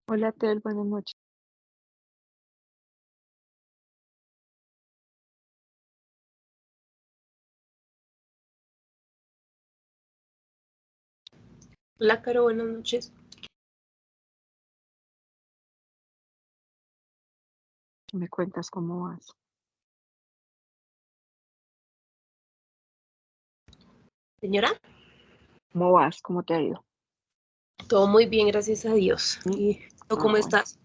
Hola, Tel, buenas noches. Hola, Caro, buenas noches. ¿Me cuentas cómo vas? Señora, ¿Cómo vas? ¿Cómo te ha ido? todo muy bien, gracias a Dios. ¿Mm? ¿Y tú Ah, cómo bueno. estás?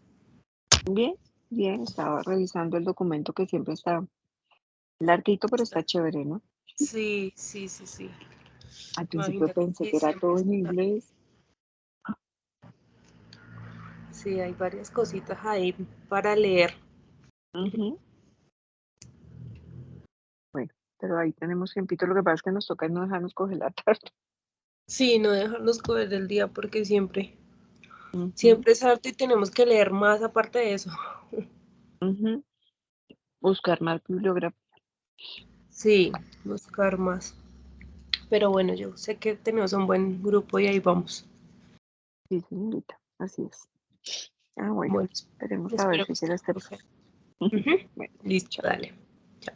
Bien, bien. Estaba revisando el documento que siempre está larguito, pero está chévere, ¿no? Sí, sí, sí, sí. Al principio Imagínate pensé que que era siempre todo en está. inglés. Sí, hay varias cositas ahí para leer. Ujú. Bueno, pero ahí tenemos tiempito. Lo que pasa es que nos toca no dejarnos coger la tarde. Sí, no dejarnos coger el día porque siempre, Ujú, siempre es harto y tenemos que leer más aparte de eso. ujú. Buscar más bibliografía. Sí, buscar más. Pero bueno, yo sé que tenemos un buen grupo y ahí vamos. Sí, señorita. Así es. Ah, bueno. Bueno, Esperemos a ver si esperemos que llega este nos paso. sea. Ujú. Bueno, Listo, chao. dale. Chao.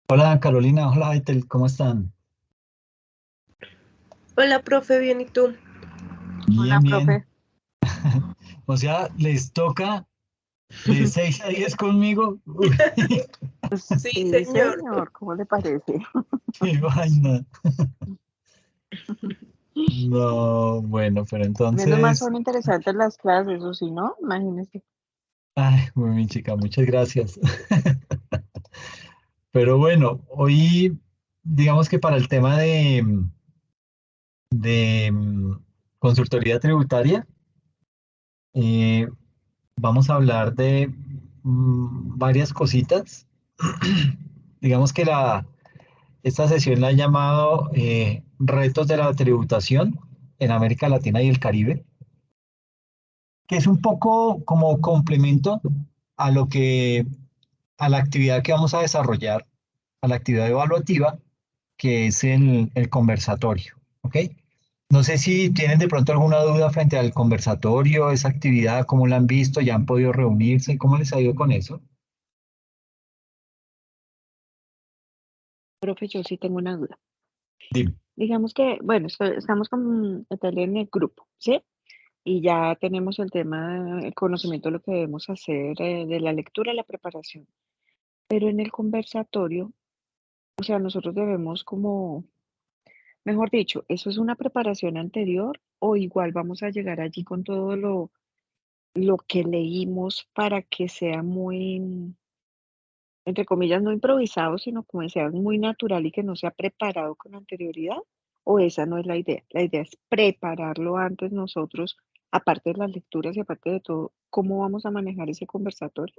Hola Carolina, hola Aitel, ¿cómo están? Hola, profe, bien, ¿y tú? Hola, Bien, bien. profe. O sea, les toca de 6 a 10 conmigo. Uy, Sí, Sí, señor. señor. ¿Cómo le parece? qué vaina. No, bueno, pero Menos mal entonces, son interesantes las clases, o si no, imagínese. ay, bueno, mi chica, muchas gracias. Pero bueno, hoy, digamos que para el tema de consultoría tributaria, eh, vamos a hablar de varias cositas. Digamos que esta sesión la he llamado Retos de la tributación en América Latina y el Caribe. que es un poco como complemento a lo que, a la actividad que vamos a desarrollar, a la actividad evaluativa, que es el conversatorio, ¿ok? No sé si tienen de pronto alguna duda frente al conversatorio, esa actividad, cómo la han visto, ya han podido reunirse, cómo les ha ido con eso. Profe, yo sí tengo una duda. Dime. Digamos que, bueno, estamos con Natalia en el grupo, ¿sí? Y ya tenemos el tema, el conocimiento de lo que debemos hacer, de la lectura y la preparación. Pero en el conversatorio, o sea, nosotros debemos como, mejor dicho, ¿eso es una preparación anterior o igual vamos a llegar allí con todo lo que leímos para que sea muy, entre comillas, no improvisado, sino como sea muy natural y que no sea preparado con anterioridad? ¿O esa no es la idea? La idea es prepararlo antes nosotros, aparte de las lecturas y aparte de todo, ¿cómo vamos a manejar ese conversatorio?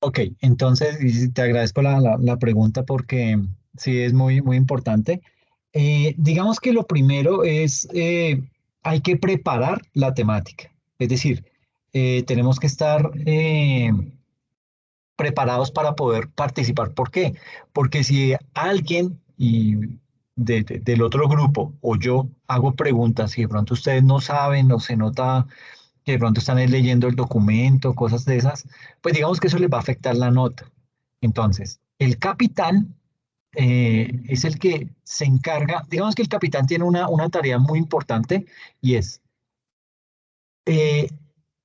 Ok, entonces y te agradezco la pregunta porque sí es muy, muy importante. Digamos que lo primero es, hay que preparar la temática. Es decir, tenemos que estar preparados para poder participar. ¿Por qué? Porque si alguien del otro grupo o yo hago preguntas y de pronto ustedes no saben o se nota que de pronto están ahí leyendo el documento, cosas de esas, pues digamos que eso les va a afectar la nota. Entonces, el capitán es el que se encarga, digamos que el capitán tiene una tarea muy importante y es eh,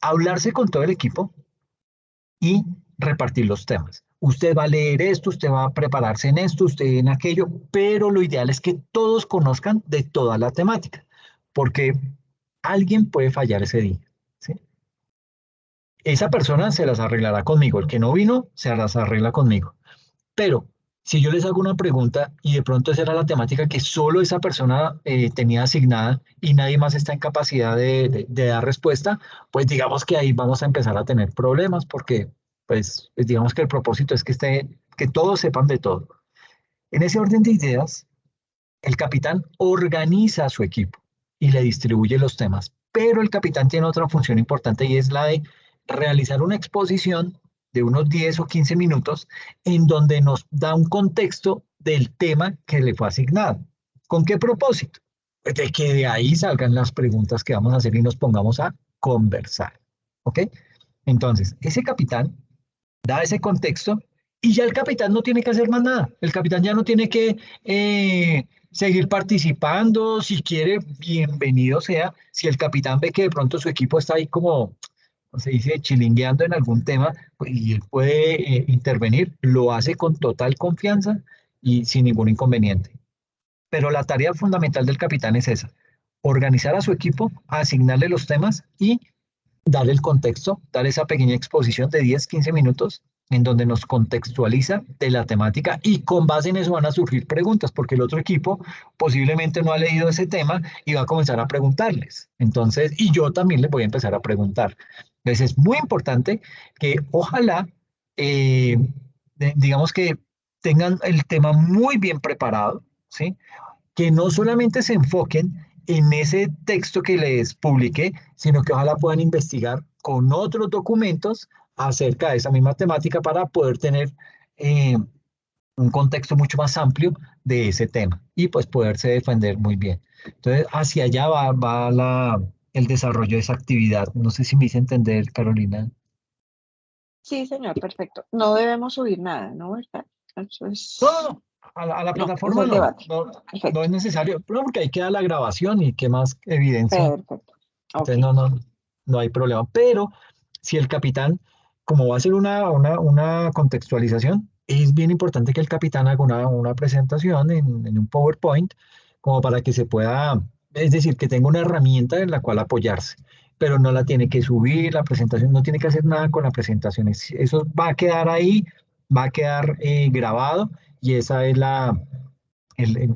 hablarse con todo el equipo y repartir los temas. Usted va a leer esto, usted va a prepararse en esto, usted en aquello, pero lo ideal es que todos conozcan de toda la temática, porque alguien puede fallar ese día, ¿sí? Esa persona se las arreglará conmigo, el que no vino se las arregla conmigo. Pero si yo les hago una pregunta y de pronto esa era la temática que solo esa persona tenía asignada y nadie más está en capacidad de dar respuesta, pues digamos que ahí vamos a empezar a tener problemas porque pues digamos que el propósito es que todos sepan de todo. En ese orden de ideas, el capitán organiza a su equipo y le distribuye los temas, pero el capitán tiene otra función importante y es la de realizar una exposición de unos 10 o 15 minutos en donde nos da un contexto del tema que le fue asignado. ¿Con qué propósito? Pues de que de ahí salgan las preguntas que vamos a hacer y nos pongamos a conversar. ¿Ok? Entonces, ese capitán da ese contexto y ya el capitán no tiene que hacer más nada. El capitán ya no tiene que seguir participando. Si quiere, bienvenido sea. Si el capitán ve que de pronto su equipo está ahí como, ¿cómo se dice?, chilingueando en algún tema, pues, y él puede intervenir, lo hace con total confianza y sin ningún inconveniente. Pero la tarea fundamental del capitán es esa: organizar a su equipo, asignarle los temas y dar el contexto, dar esa pequeña exposición de 10, 15 minutos en donde nos contextualiza de la temática y con base en eso van a surgir preguntas, porque el otro equipo posiblemente no ha leído ese tema y va a comenzar a preguntarles. Entonces, y yo también les voy a empezar a preguntar. Entonces, es muy importante que ojalá, eh, digamos que tengan el tema muy bien preparado, ¿sí? Que no solamente se enfoquen en ese texto que les publiqué, sino que ojalá puedan investigar con otros documentos acerca de esa misma temática para poder tener eh, un contexto mucho más amplio de ese tema y pues poderse defender muy bien. Entonces, hacia allá va el desarrollo de esa actividad. No sé si me hice entender, Carolina. Sí, señor, perfecto. No debemos subir nada, ¿no? ¿Verdad? Eso No, es, no, a la no, es plataforma el debate. no Perfecto, es necesario, no, porque ahí queda la grabación y qué más evidencia. perfecto. Ok, Entonces no hay problema. Pero si el capitán, como va a ser una contextualización, es bien importante que el capitán haga una presentación en un PowerPoint, como para que se pueda, es decir, que tenga una herramienta en la cual apoyarse, pero no la tiene que subir, la presentación, no tiene que hacer nada con la presentación. Eso va a quedar ahí, va a quedar grabado y esa es el-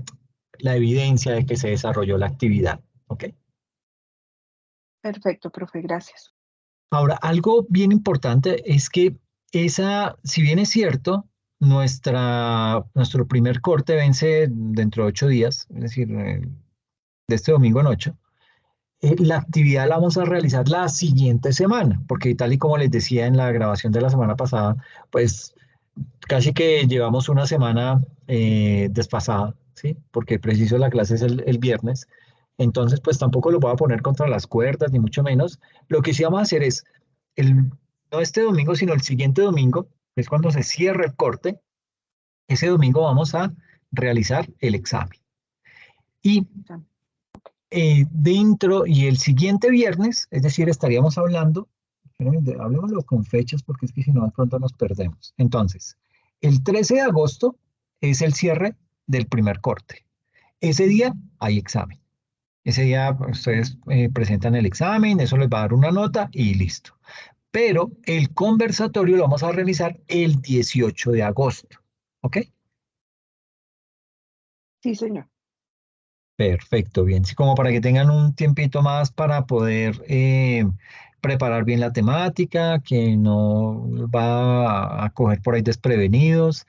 la evidencia de que se desarrolló la actividad. ¿Ok? perfecto, profe, gracias. Ahora, algo bien importante es que si bien es cierto, nuestro primer corte vence dentro de 8 días, es decir, de este domingo en 8, la actividad la vamos a realizar la siguiente semana, porque tal y como les decía en la grabación de la semana pasada, pues casi que llevamos una semana desfasada, ¿sí? Porque preciso la clase es el viernes. Entonces, pues tampoco lo voy a poner contra las cuerdas, ni mucho menos. Lo que sí vamos a hacer es, no este domingo, sino el siguiente domingo, que es cuando se cierra el corte, ese domingo vamos a realizar el examen. Y dentro, y el siguiente viernes, es decir, estaríamos hablando, hablemoslo con fechas porque es que si no de pronto nos perdemos. Entonces, el 13 de agosto es el cierre del primer corte. Ese día hay examen. Ese día ustedes presentan el examen, eso les va a dar una nota y listo. Pero el conversatorio lo vamos a realizar el 18 de agosto. ¿Ok? Sí, señor. Perfecto, bien. Sí, como para que tengan un tiempito más para poder preparar bien la temática, que no va a coger por ahí desprevenidos.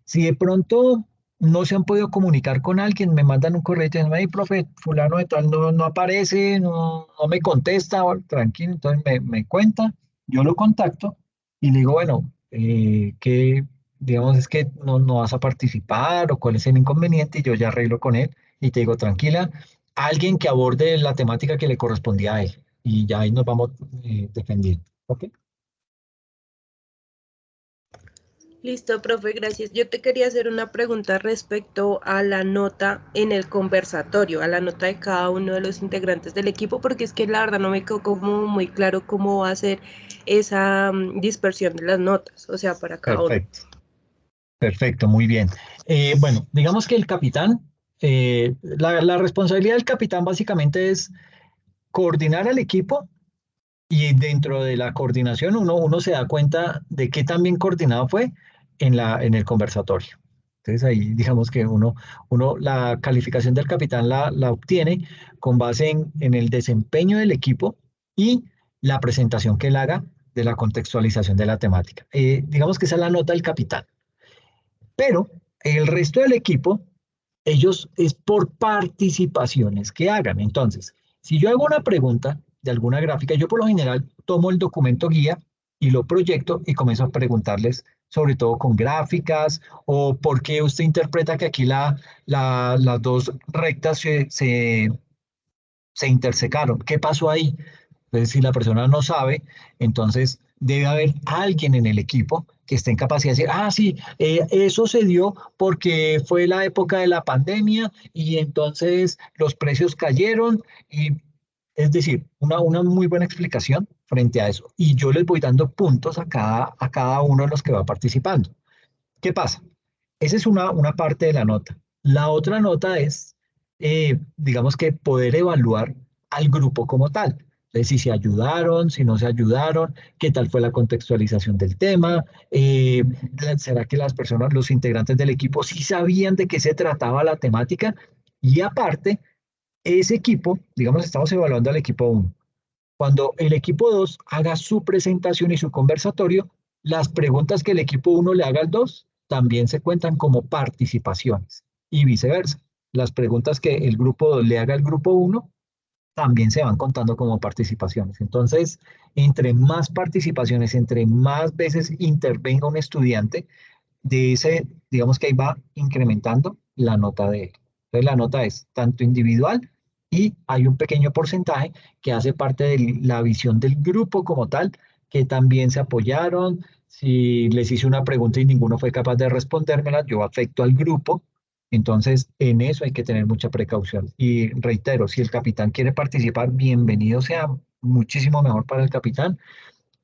Si de pronto no se han podido comunicar con alguien, me mandan un correo y dicen, hey, profe, fulano de tal no aparece, no me contesta, tranquilo, entonces me cuenta, yo lo contacto y le digo, bueno, que digamos es que no vas a participar o cuál es el inconveniente y yo ya arreglo con él y te digo, tranquila, alguien que aborde la temática que le correspondía a él y ya ahí nos vamos defendiendo. ¿Ok? Listo, profe, gracias. Yo te quería hacer una pregunta respecto a la nota en el conversatorio, a la nota de cada uno de los integrantes del equipo, porque es que la verdad no me quedó como muy claro cómo va a ser esa dispersión de las notas, o sea, para cada uno. Perfecto. Perfecto, muy bien. Bueno, digamos que el capitán, la responsabilidad del capitán básicamente es coordinar al equipo y dentro de la coordinación uno se da cuenta de qué tan bien coordinado fue en el conversatorio. Entonces ahí digamos que la calificación del capitán la obtiene con base en el desempeño del equipo y la presentación que él haga de la contextualización de la temática. Digamos que esa es la nota del capitán. Pero el resto del equipo, ellos es por participaciones que hagan. Entonces, si yo hago una pregunta de alguna gráfica, yo por lo general tomo el documento guía y lo proyecto y comienzo a preguntarles, sobre todo con gráficas, o por qué usted interpreta que aquí las dos rectas se intersecaron. ¿Qué pasó ahí? Entonces, si la persona no sabe, entonces debe haber alguien en el equipo que esté en capacidad de decir, ah, sí, eso se dio porque fue la época de la pandemia y entonces los precios cayeron y es decir, una muy buena explicación frente a eso. Y yo les voy dando puntos a cada uno de los que va participando. ¿Qué pasa? Esa es una parte de la nota. La otra nota es, digamos que poder evaluar al grupo como tal. Entonces, si se ayudaron, si no se ayudaron, qué tal fue la contextualización del tema, será que las personas, los integrantes del equipo, sí sabían de qué se trataba la temática y aparte, ese equipo, digamos, estamos evaluando al equipo 1. Cuando el equipo 2 haga su presentación y su conversatorio, las preguntas que el equipo 1 le haga al 2 también se cuentan como participaciones y viceversa. Las preguntas que el grupo 2 le haga al grupo 1 también se van contando como participaciones. Entonces, entre más participaciones, entre más veces intervenga un estudiante, de ese, digamos que ahí va incrementando la nota de él. Entonces la nota es tanto individual y hay un pequeño porcentaje que hace parte de la visión del grupo como tal, que también se apoyaron. Si les hice una pregunta y ninguno fue capaz de respondérmela, yo afecto al grupo. Entonces, en eso hay que tener mucha precaución. Y reitero, si el capitán quiere participar, bienvenido sea, muchísimo mejor para el capitán,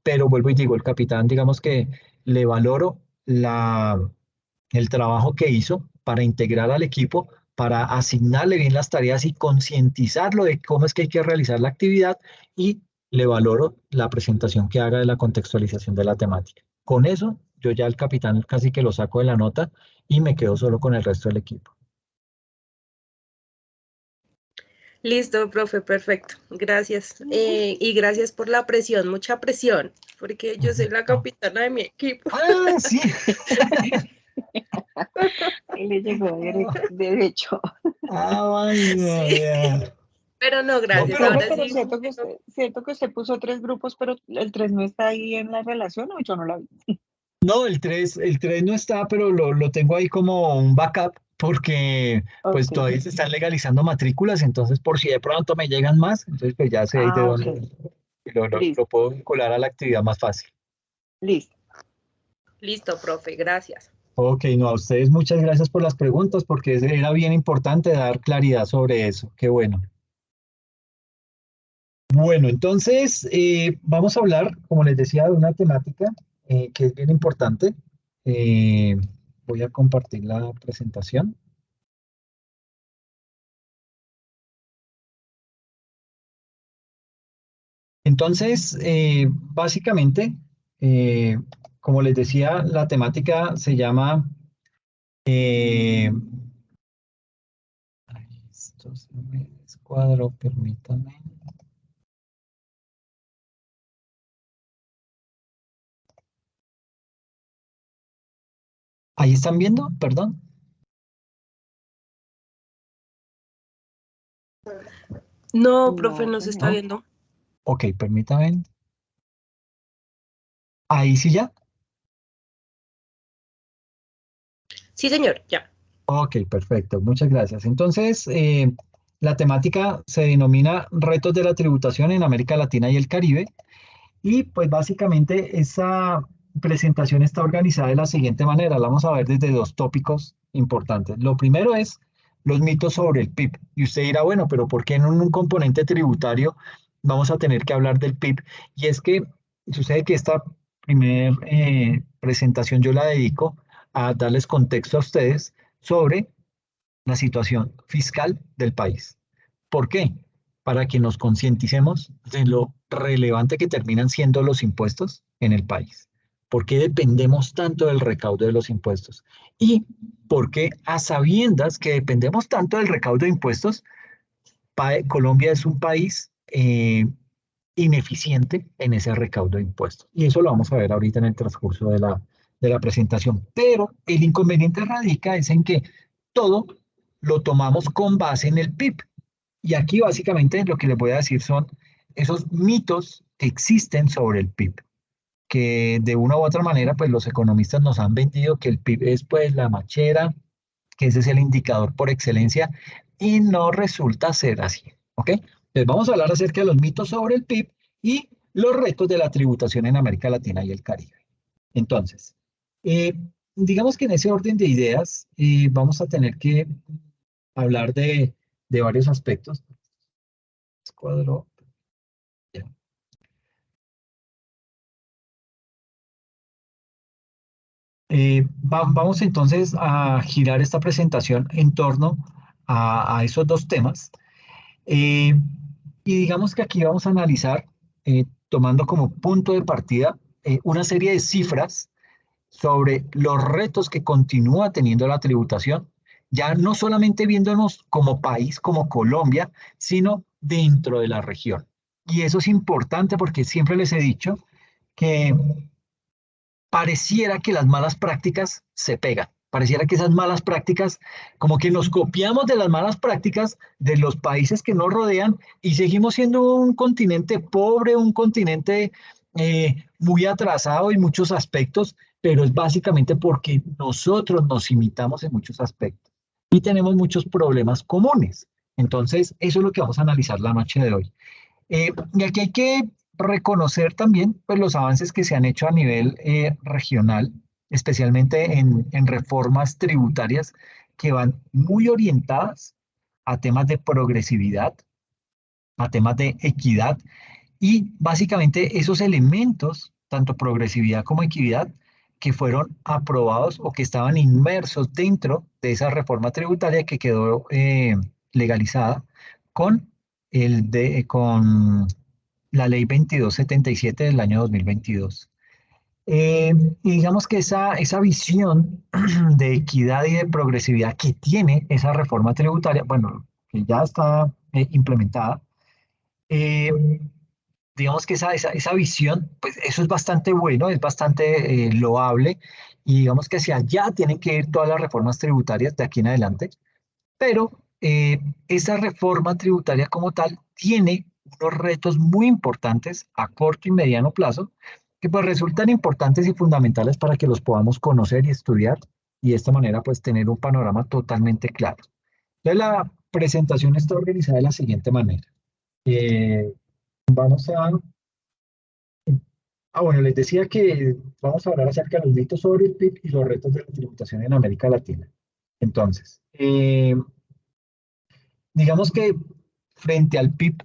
pero vuelvo y digo, el capitán, digamos que le valoro el trabajo que hizo para integrar al equipo, para asignarle bien las tareas y concientizarlo de cómo es que hay que realizar la actividad y le valoro la presentación que haga de la contextualización de la temática. Con eso, yo ya el capitán casi que lo saco de la nota y me quedo solo con el resto del equipo. Listo, profe, perfecto. Gracias. Y gracias por la presión, mucha presión, porque yo soy la No. capitana de mi equipo. Ah, sí. Ahí le llegó derecho. Ah, vaya, Sí. vea. Pero no, No, gracias. pero Profe, Ahora pero sí. siento que usted puso tres grupos, pero el tres no está ahí en la relación, o yo no la vi. no, el tres no está, pero lo tengo ahí como un backup porque pues Ok. todavía se están legalizando matrículas, entonces por si de pronto me llegan más, entonces pues ya sé ahí de Ah, ok. dónde lo Listo, puedo vincular a la actividad más fácil. listo. Listo, profe, gracias. Ok, no, a ustedes muchas gracias por las preguntas porque era bien importante dar claridad sobre eso. Qué bueno. Bueno, entonces vamos a hablar, como les decía, de una temática que es bien importante. Eh, Voy a compartir la presentación. Entonces, básicamente, eh, como les decía, la temática se llama... ay, esto se me descuadró, permítanme. Ahí están viendo, perdón. No, profe, No, no se está señor. ¿No? viendo. Ok, permítanme. Ahí sí ya. Sí, señor, ya. Ok, perfecto. Muchas gracias. Entonces, la temática se denomina Retos de la tributación en América Latina y el Caribe. Y pues básicamente esa presentación está organizada de la siguiente manera. La vamos a ver desde dos tópicos importantes. Lo primero es los mitos sobre el PIB. Y usted dirá, bueno, pero ¿por qué en un componente tributario vamos a tener que hablar del PIB? Y es que sucede que esta primera presentación yo la dedico a darles contexto a ustedes sobre la situación fiscal del país. ¿Por qué? Para que nos concienticemos de lo relevante que terminan siendo los impuestos en el país. ¿Por qué dependemos tanto del recaudo de los impuestos? Y por qué, a sabiendas que dependemos tanto del recaudo de impuestos, Colombia es un país ineficiente en ese recaudo de impuestos. Y eso lo vamos a ver ahorita en el transcurso de la presentación. Pero el inconveniente radica es en que todo lo tomamos con base en el PIB. Y aquí básicamente lo que les voy a decir son esos mitos que existen sobre el PIB, que de una u otra manera pues los economistas nos han vendido que el PIB es pues la machera, que ese es el indicador por excelencia y no resulta ser así. ¿Ok? Entonces vamos a hablar acerca de los mitos sobre el PIB y los retos de la tributación en América Latina y el Caribe. Entonces, eh, digamos que en ese orden de ideas vamos a tener que hablar de varios aspectos. Cuadro. Vamos entonces a girar esta presentación en torno a esos dos temas. Eh, y digamos que aquí vamos a analizar, tomando como punto de partida, una serie de cifras sobre los retos que continúa teniendo la tributación, ya no solamente viéndonos como país, como Colombia, sino dentro de la región. Y eso es importante porque siempre les he dicho que pareciera que las malas prácticas se pegan. Pareciera que esas malas prácticas, como que nos copiamos de las malas prácticas de los países que nos rodean y seguimos siendo un continente pobre, un continente muy atrasado en muchos aspectos, pero es básicamente porque nosotros nos imitamos en muchos aspectos y tenemos muchos problemas comunes. Entonces, eso es lo que vamos a analizar la noche de hoy. Y aquí hay que reconocer también pues, los avances que se han hecho a nivel regional, especialmente en reformas tributarias que van muy orientadas a temas de progresividad, a temas de equidad y básicamente esos elementos, tanto progresividad como equidad, que fueron aprobados o que estaban inmersos dentro de esa reforma tributaria que quedó legalizada con, con la ley 2277 del año 2022. Eh, y digamos que esa visión de equidad y de progresividad que tiene esa reforma tributaria, bueno, que ya está implementada, eh, digamos que esa visión, pues eso es bastante bueno, es bastante loable y digamos que hacia allá tienen que ir todas las reformas tributarias de aquí en adelante, pero esa reforma tributaria como tal tiene unos retos muy importantes a corto y mediano plazo, que pues resultan importantes y fundamentales para que los podamos conocer y estudiar y de esta manera pues tener un panorama totalmente claro. Entonces la presentación está organizada de la siguiente manera. Vamos a... bueno, les decía que vamos a hablar acerca de los mitos sobre el PIB y los retos de la tributación en América Latina. Entonces, digamos que frente al PIB,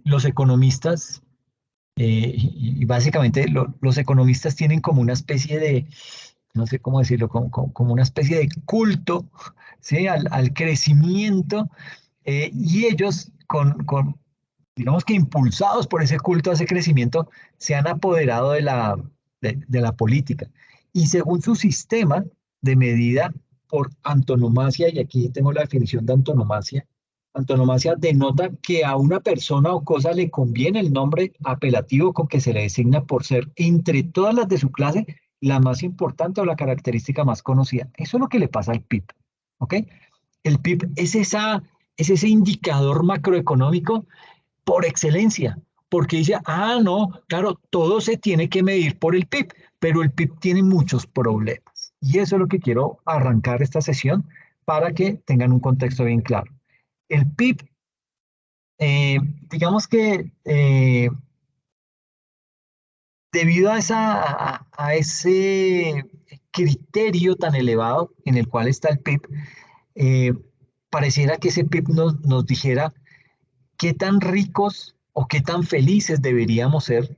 los economistas, y básicamente los economistas tienen como una especie de, no sé cómo decirlo, como una especie de culto, ¿sí? Al crecimiento, y ellos digamos que impulsados por ese culto a ese crecimiento, se han apoderado de la política. Y según su sistema de medida por antonomasia, y aquí tengo la definición de antonomasia, antonomasia denota que a una persona o cosa le conviene el nombre apelativo con que se le designa por ser, entre todas las de su clase, la más importante o la característica más conocida. Eso es lo que le pasa al PIB, ¿ok? El PIB es ese indicador macroeconómico por excelencia, porque dice, no, claro, todo se tiene que medir por el PIB, pero el PIB tiene muchos problemas. Y eso es lo que quiero arrancar esta sesión para que tengan un contexto bien claro. El PIB, eh, digamos que debido a ese criterio tan elevado en el cual está el PIB, eh, pareciera que ese PIB nos dijera qué tan ricos o qué tan felices deberíamos ser,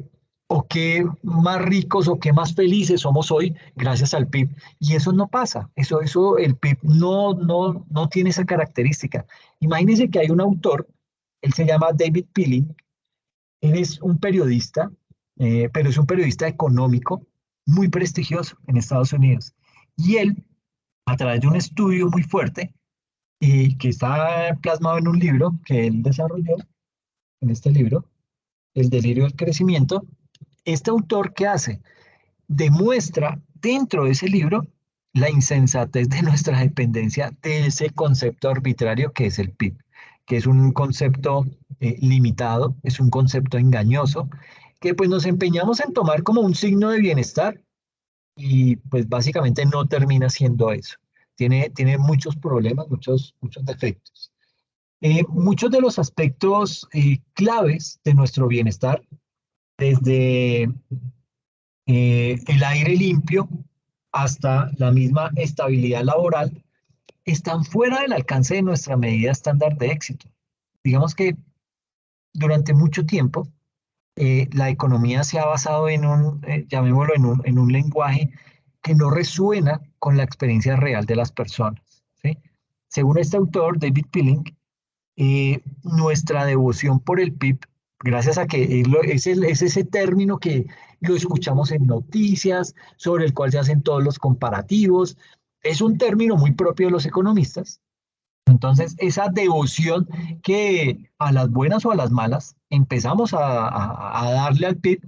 o qué más ricos o qué más felices somos hoy gracias al PIB. Y eso no pasa, el PIB no tiene esa característica. Imagínense que hay un autor, él se llama David Pilling, él es un periodista, pero es un periodista económico muy prestigioso en Estados Unidos. Y él, a través de un estudio muy fuerte, y que está plasmado en un libro que él desarrolló, en este libro, El delirio del crecimiento, este autor, ¿qué hace? Demuestra dentro de ese libro la insensatez de nuestra dependencia de ese concepto arbitrario que es el PIB, que es un concepto limitado, es un concepto engañoso, que pues nos empeñamos en tomar como un signo de bienestar y pues básicamente no termina siendo eso. Tiene muchos problemas, muchos defectos. Muchos de los aspectos claves de nuestro bienestar, desde el aire limpio hasta la misma estabilidad laboral, están fuera del alcance de nuestra medida estándar de éxito. Digamos que durante mucho tiempo la economía se ha basado llamémoslo, en un lenguaje que no resuena con la experiencia real de las personas, ¿sí? Según este autor, David Pilling, nuestra devoción por el PIB, gracias a que es ese término que lo escuchamos en noticias, sobre el cual se hacen todos los comparativos, es un término muy propio de los economistas. Entonces, esa devoción que a las buenas o a las malas empezamos a darle al PIB,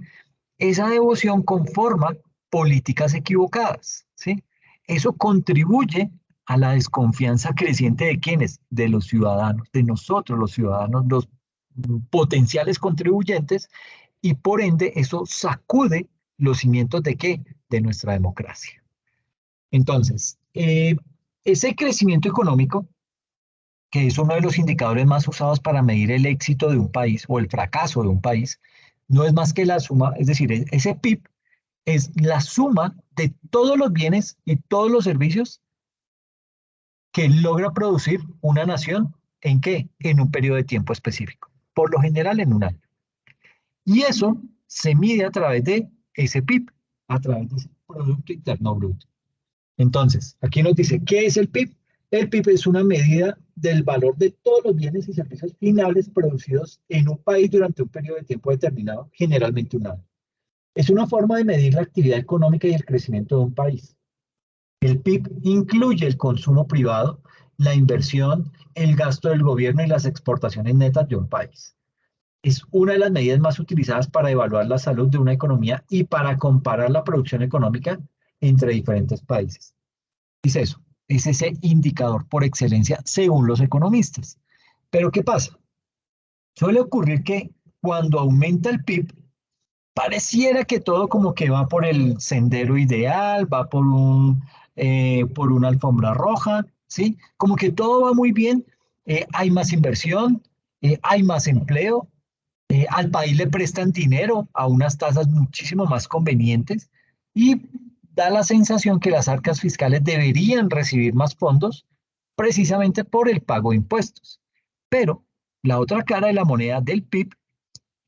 esa devoción conforma políticas equivocadas, ¿sí? Eso contribuye a la desconfianza creciente de quienes, de los ciudadanos, de nosotros los ciudadanos, los potenciales contribuyentes, y por ende eso sacude los cimientos de ¿qué? De nuestra democracia. Entonces, ese crecimiento económico, que es uno de los indicadores más usados para medir el éxito de un país o el fracaso de un país, no es más que la suma, es decir, ese PIB es la suma de todos los bienes y todos los servicios que logra producir una nación. ¿En qué? En un periodo de tiempo específico, por lo general en un año. Y eso se mide a través de ese PIB, a través de ese Producto Interno Bruto. Entonces, aquí nos dice, ¿qué es el PIB? El PIB es una medida del valor de todos los bienes y servicios finales producidos en un país durante un periodo de tiempo determinado, generalmente un año. Es una forma de medir la actividad económica y el crecimiento de un país. El PIB incluye el consumo privado, la inversión, el gasto del gobierno y las exportaciones netas de un país. Es una de las medidas más utilizadas para evaluar la salud de una economía y para comparar la producción económica entre diferentes países. Dice eso, es ese indicador por excelencia según los economistas. Pero ¿qué pasa? Suele ocurrir que cuando aumenta el PIB, pareciera que todo como que va por el sendero ideal, va por una alfombra roja, ¿sí? Como que todo va muy bien, hay más inversión, hay más empleo, al país le prestan dinero a unas tasas muchísimo más convenientes y da la sensación que las arcas fiscales deberían recibir más fondos precisamente por el pago de impuestos. Pero la otra cara de la moneda del PIB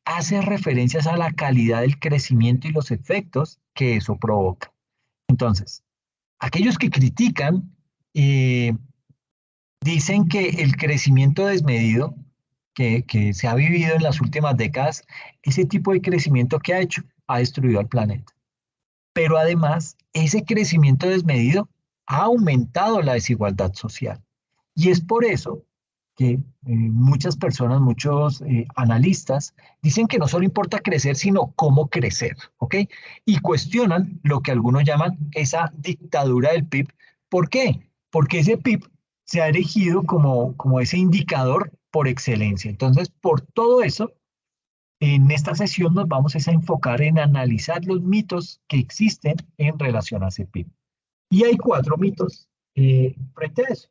hace referencias a la calidad del crecimiento y los efectos que eso provoca. Entonces, aquellos que critican dicen que el crecimiento desmedido que se ha vivido en las últimas décadas, ese tipo de crecimiento que ha hecho, ha destruido al planeta. Pero además, ese crecimiento desmedido ha aumentado la desigualdad social. Y es por eso que muchas personas, muchos analistas, dicen que no solo importa crecer, sino cómo crecer, ¿ok? Y cuestionan lo que algunos llaman esa dictadura del PIB. ¿Por qué? Porque ese PIB se ha erigido como ese indicador por excelencia. Entonces, por todo eso, en esta sesión nos vamos a enfocar en analizar los mitos que existen en relación a ese PIB. Y hay 4 mitos frente a eso.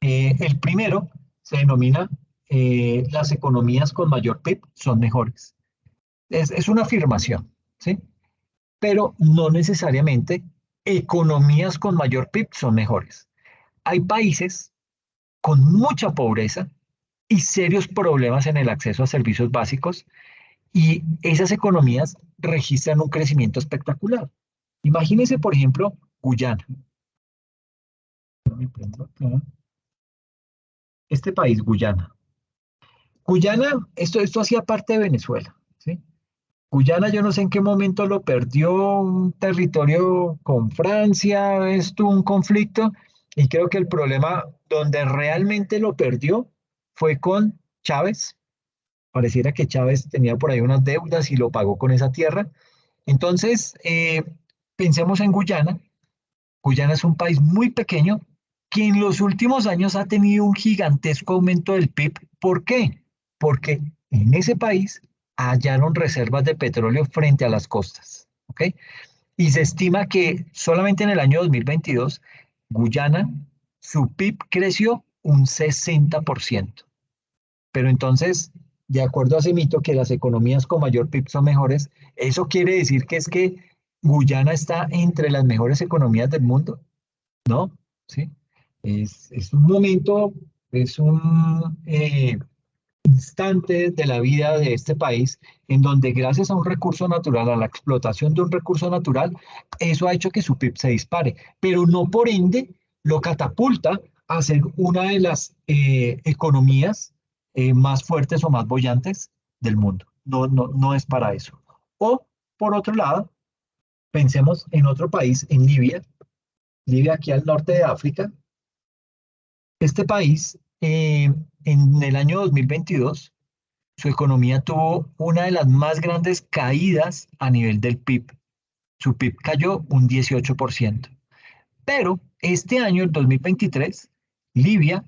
El primero se denomina las economías con mayor PIB son mejores. Es una afirmación, ¿sí? Pero no necesariamente economías con mayor PIB son mejores. Hay países con mucha pobreza y serios problemas en el acceso a servicios básicos y esas economías registran un crecimiento espectacular. Imagínense, por ejemplo, Guyana. Este país, Guyana. Guyana, esto hacía parte de Venezuela, ¿sí? Guyana, yo no sé en qué momento lo perdió un territorio con Francia, esto, un conflicto, y creo que el problema donde realmente lo perdió fue con Chávez. Pareciera que Chávez tenía por ahí unas deudas y lo pagó con esa tierra. Entonces, pensemos en Guyana. Guyana es un país muy pequeño que en los últimos años ha tenido un gigantesco aumento del PIB. ¿Por qué? Porque en ese país hallaron reservas de petróleo frente a las costas, ¿ok? Y se estima que solamente en el año 2022, Guyana, su PIB creció un 60%. Pero entonces, de acuerdo a ese mito que las economías con mayor PIB son mejores, ¿eso quiere decir que es que Guyana está entre las mejores economías del mundo? No, ¿sí? Es un momento, es un instante de la vida de este país en donde gracias a un recurso natural, a la explotación de un recurso natural, eso ha hecho que su PIB se dispare, pero no por ende lo catapulta a ser una de las economías más fuertes o más bollantes del mundo. No, no, no es para eso. O, por otro lado, pensemos en otro país, en Libia. Libia aquí al norte de África. Este país, en el año 2022, su economía tuvo una de las más grandes caídas a nivel del PIB. Su PIB cayó un 18%. Pero este año, el 2023, Libia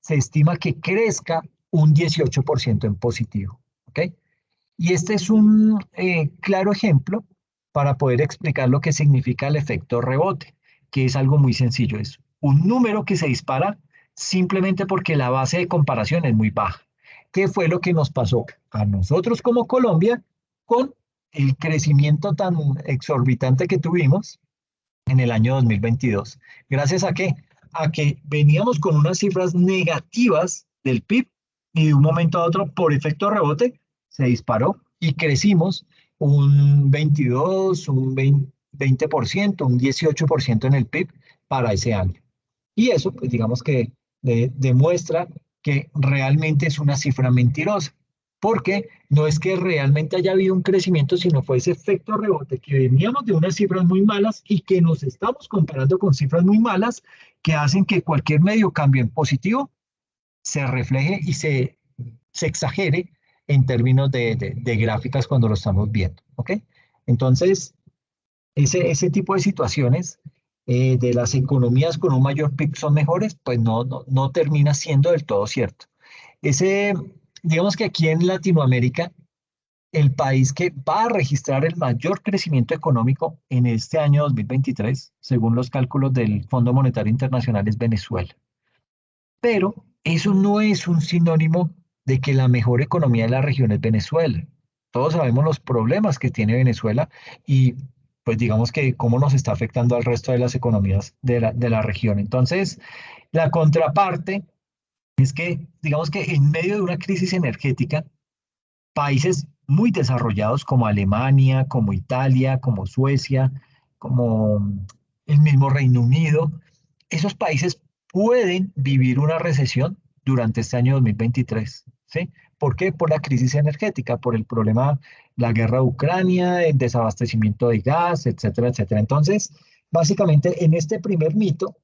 se estima que crezca un 18% en positivo. ¿Ok? Y este es un claro ejemplo para poder explicar lo que significa el efecto rebote, que es algo muy sencillo. Es un número que se dispara simplemente porque la base de comparación es muy baja. ¿Qué fue lo que nos pasó a nosotros como Colombia con el crecimiento tan exorbitante que tuvimos en el año 2022? ¿Gracias a qué? A que veníamos con unas cifras negativas del PIB y de un momento a otro, por efecto rebote, se disparó y crecimos un 22, un 20%, un 18% en el PIB para ese año. Y eso, pues digamos que demuestra que realmente es una cifra mentirosa, porque no es que realmente haya habido un crecimiento, sino fue ese efecto rebote, que veníamos de unas cifras muy malas y que nos estamos comparando con cifras muy malas que hacen que cualquier medio cambio en positivo se refleje y se exagere en términos de gráficas cuando lo estamos viendo, ¿ok? Entonces, ese tipo de situaciones de las economías con un mayor PIB son mejores, pues no termina siendo del todo cierto. Ese, digamos que aquí en Latinoamérica, el país que va a registrar el mayor crecimiento económico en este año 2023, según los cálculos del Fondo Monetario Internacional, es Venezuela. Pero eso no es un sinónimo de que la mejor economía de la región es Venezuela. Todos sabemos los problemas que tiene Venezuela y pues digamos que cómo nos está afectando al resto de las economías de la región. Entonces, la contraparte es que, digamos que en medio de una crisis energética, países muy desarrollados como Alemania, como Italia, como Suecia, como el mismo Reino Unido, esos países pueden vivir una recesión durante este año 2023, ¿sí? ¿Por qué? Por la crisis energética, por el problema, la guerra de Ucrania, el desabastecimiento de gas, etcétera, etcétera. Entonces, básicamente, en este primer mito,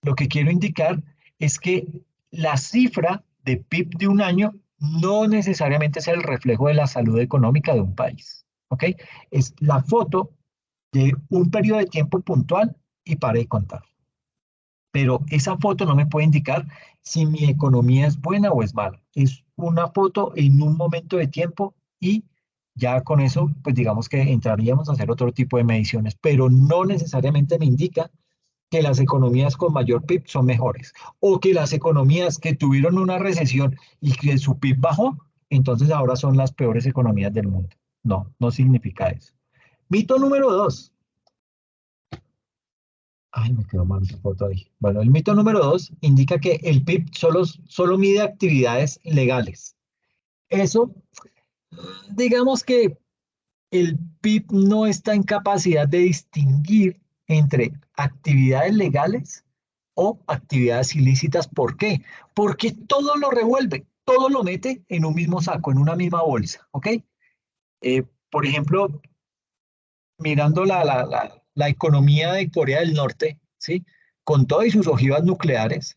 lo que quiero indicar es que la cifra de PIB de un año no necesariamente es el reflejo de la salud económica de un país, ¿ok? Es la foto de un periodo de tiempo puntual y para de contar. Pero esa foto no me puede indicar si mi economía es buena o es mala. Es una foto en un momento de tiempo y ya con eso, pues digamos que entraríamos a hacer otro tipo de mediciones, pero no necesariamente me indica que las economías con mayor PIB son mejores, o que las economías que tuvieron una recesión y que su PIB bajó, entonces ahora son las peores economías del mundo. No significa eso. Mito número 2. Ay, me quedó mal esa foto ahí. Bueno, el mito número 2 indica que el PIB solo mide actividades legales. Eso, digamos que el PIB no está en capacidad de distinguir entre actividades legales o actividades ilícitas. ¿Por qué? Porque todo lo revuelve, todo lo mete en un mismo saco, en una misma bolsa, ¿ok? Por ejemplo, mirando la economía de Corea del Norte, ¿sí? Con todas sus ojivas nucleares,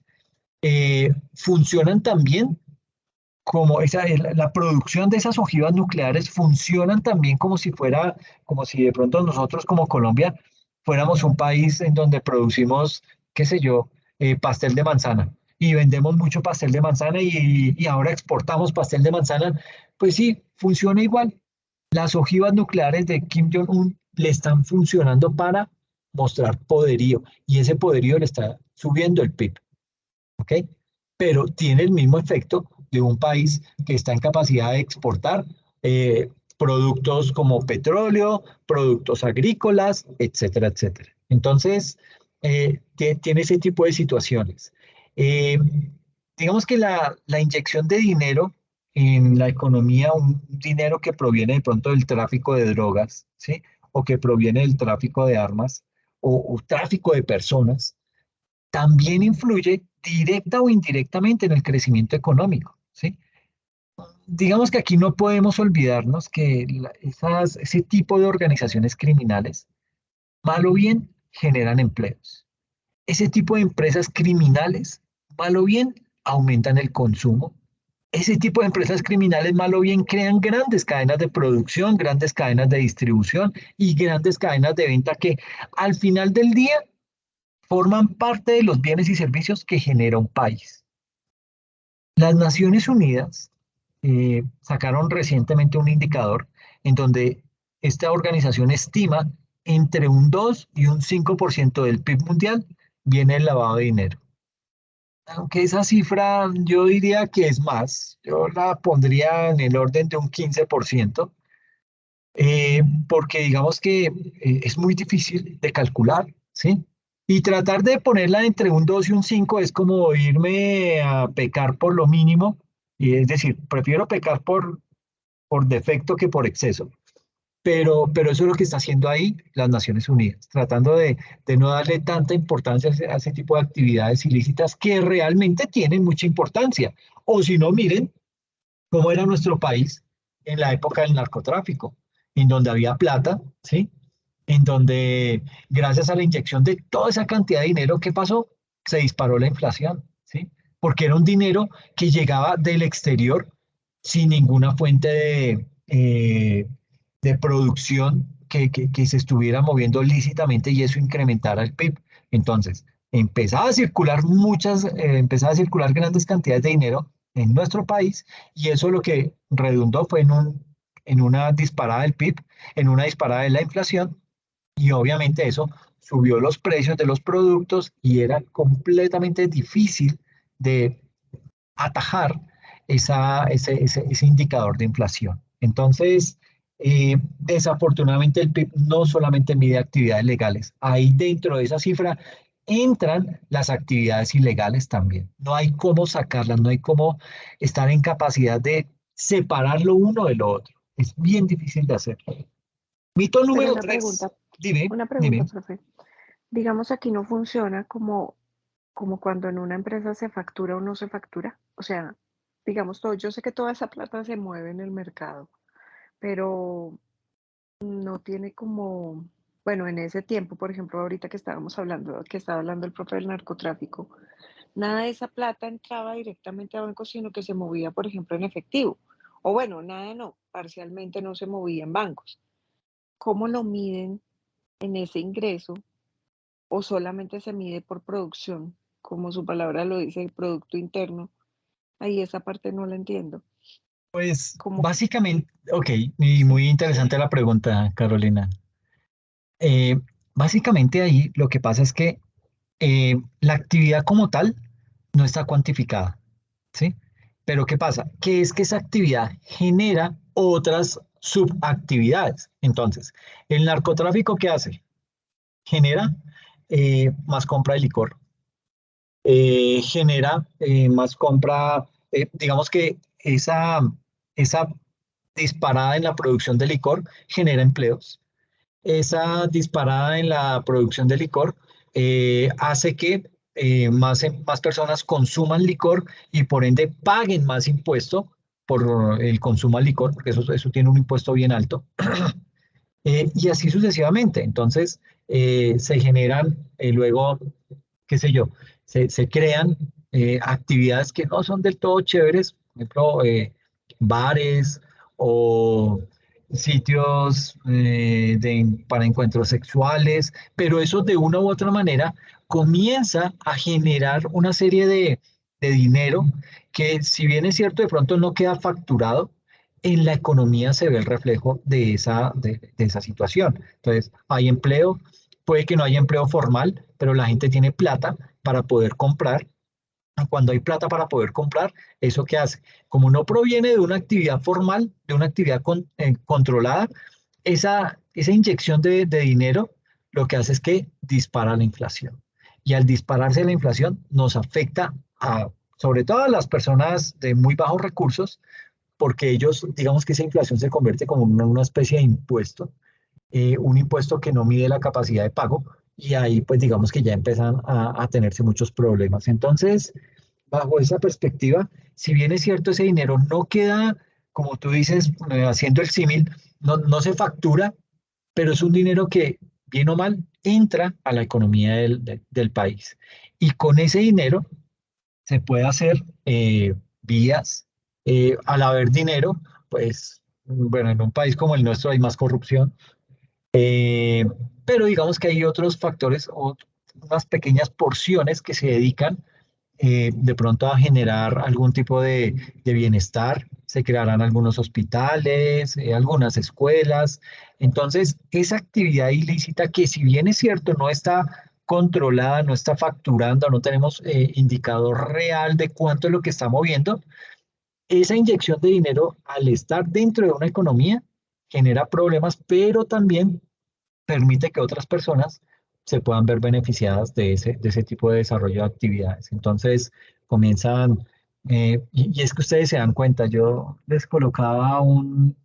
funcionan también como la producción de esas ojivas nucleares funcionan también como si fuera, como si de pronto nosotros como Colombia fuéramos un país en donde producimos, qué sé yo, pastel de manzana y vendemos mucho pastel de manzana y ahora exportamos pastel de manzana, pues sí, funciona igual. Las ojivas nucleares de Kim Jong-un le están funcionando para mostrar poderío y ese poderío le está subiendo el PIB, ¿ok? Pero tiene el mismo efecto de un país que está en capacidad de exportar productos como petróleo, productos agrícolas, etcétera, etcétera. Entonces, tiene ese tipo de situaciones. Eh, digamos que la inyección de dinero en la economía, un dinero que proviene de pronto del tráfico de drogas, ¿sí? O que proviene del tráfico de armas o tráfico de personas, también influye directa o indirectamente en el crecimiento económico, ¿sí? Digamos que aquí no podemos olvidarnos que ese tipo de organizaciones criminales, mal o bien, generan empleos. Ese tipo de empresas criminales, mal o bien, aumentan el consumo. Ese tipo de empresas criminales, mal o bien, crean grandes cadenas de producción, grandes cadenas de distribución y grandes cadenas de venta que al final del día forman parte de los bienes y servicios que genera un país. Las Naciones Unidas sacaron recientemente un indicador en donde esta organización estima entre un 2 y un 5% del PIB mundial viene el lavado de dinero. Aunque esa cifra yo diría que es más, yo la pondría en el orden de un 15%, porque digamos que es muy difícil de calcular, ¿sí? Y tratar de ponerla entre un 2 y un 5 es como irme a pecar por lo mínimo, y es decir, prefiero pecar por defecto que por exceso. Pero eso es lo que está haciendo ahí las Naciones Unidas, tratando de no darle tanta importancia a ese tipo de actividades ilícitas que realmente tienen mucha importancia. O si no, miren cómo era nuestro país en la época del narcotráfico, en donde había plata, ¿sí? En donde gracias a la inyección de toda esa cantidad de dinero, ¿qué pasó? Se disparó la inflación, ¿sí? Porque era un dinero que llegaba del exterior sin ninguna fuente de producción que se estuviera moviendo lícitamente y eso incrementara el PIB. Entonces, empezaba a circular grandes cantidades de dinero en nuestro país y eso lo que redundó fue en una disparada del PIB, en una disparada de la inflación y obviamente eso subió los precios de los productos y era completamente difícil de atajar ese indicador de inflación. Entonces, desafortunadamente el PIB no solamente mide actividades legales, ahí dentro de esa cifra entran las actividades ilegales también. No hay cómo sacarlas, no hay cómo estar en capacidad de separar lo uno de lo otro. Es bien difícil de hacer. Mito Pero número 3. una pregunta, Dime. profe. Digamos, aquí no funciona como cuando en una empresa se factura o no se factura. O sea, digamos todo, yo sé que toda esa plata se mueve en el mercado, pero no tiene como, bueno, en ese tiempo, por ejemplo, ahorita que estábamos hablando, que estaba hablando el profe del narcotráfico, nada de esa plata entraba directamente a bancos, sino que se movía, por ejemplo, en efectivo. O bueno, nada no, parcialmente no se movía en bancos. ¿Cómo lo miden en ese ingreso o solamente se mide por producción? Como su palabra lo dice, el producto interno. Ahí esa parte no la entiendo. Pues Como, básicamente, ok, y sí, muy interesante la pregunta, Carolina. Eh, Básicamente ahí lo que pasa es que la actividad como tal no está cuantificada, ¿sí? Pero ¿qué pasa? Que es que esa actividad genera otras subactividades. Entonces, ¿el narcotráfico qué hace? Genera más compra de licor, genera más compra, digamos que esa disparada en la producción de licor genera empleos. Esa disparada en la producción de licor hace que más personas consuman licor y por ende paguen más impuesto por el consumo al licor, porque eso tiene un impuesto bien alto, y así sucesivamente. Entonces, se generan luego, qué sé yo, se crean actividades que no son del todo chéveres, por ejemplo, bares o sitios para encuentros sexuales, pero eso de una u otra manera comienza a generar una serie de dinero que si bien es cierto de pronto no queda facturado, en la economía se ve el reflejo de esa situación. Entonces, hay empleo, puede que no haya empleo formal, pero la gente tiene plata para poder comprar. Cuando hay plata para poder comprar, ¿eso qué hace? Como no proviene de una actividad formal, de una actividad controlada, esa inyección de dinero lo que hace es que dispara la inflación. Y al dispararse la inflación nos afecta sobre todo a las personas de muy bajos recursos, porque ellos, digamos que esa inflación se convierte como en una especie de impuesto, un impuesto que no mide la capacidad de pago, y ahí pues digamos que ya empiezan a tenerse muchos problemas. Entonces, bajo esa perspectiva, si bien es cierto, ese dinero no queda, como tú dices, haciendo el símil, no se factura, pero es un dinero que, bien o mal, entra a la economía del país. Y con ese dinero se puede hacer vías. Al haber dinero, pues, bueno, en un país como el nuestro hay más corrupción, eh, pero digamos que hay otros factores, unas pequeñas porciones que se dedican de pronto a generar algún tipo de bienestar. Se crearán algunos hospitales, algunas escuelas. Entonces, esa actividad ilícita que si bien es cierto, no está controlada, no está facturando, no tenemos indicador real de cuánto es lo que está moviendo, esa inyección de dinero al estar dentro de una economía genera problemas, pero también permite que otras personas se puedan ver beneficiadas de ese tipo de desarrollo de actividades. Entonces, comienzan, y es que ustedes se dan cuenta, yo les colocaba un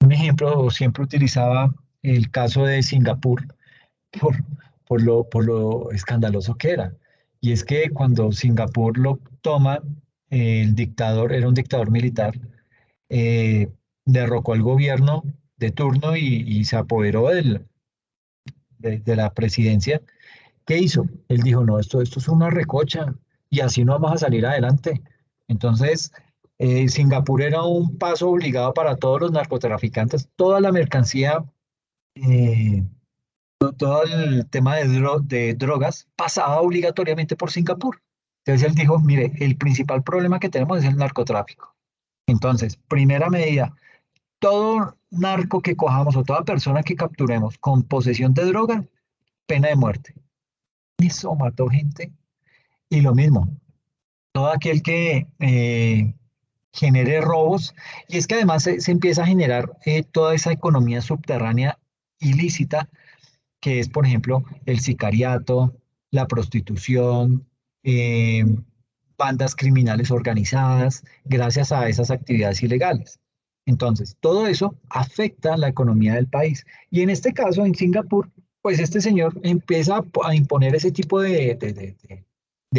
ejemplo, o siempre utilizaba el caso de Singapur por, por lo escandaloso que era. Y es que cuando Singapur lo toma, el dictador, era un dictador militar, eh, derrocó al gobierno de turno y se apoderó de la presidencia. ¿Qué hizo? Él dijo, no, esto es una recocha y así no vamos a salir adelante. Entonces, Singapur era un paso obligado para todos los narcotraficantes. Toda la mercancía eh, todo el tema de drogas pasaba obligatoriamente por Singapur. Entonces él dijo, mire, el principal problema que tenemos es el narcotráfico. Entonces, primera medida, todo narco que cojamos o toda persona que capturemos con posesión de droga, pena de muerte. Eso mató gente. Y lo mismo, todo aquel que genere robos, y es que además se empieza a generar toda esa economía subterránea ilícita, que es, por ejemplo, el sicariato, la prostitución, eh, bandas criminales organizadas, gracias a esas actividades ilegales. Entonces, todo eso afecta la economía del país. Y en este caso, en Singapur, pues este señor empieza a imponer ese tipo de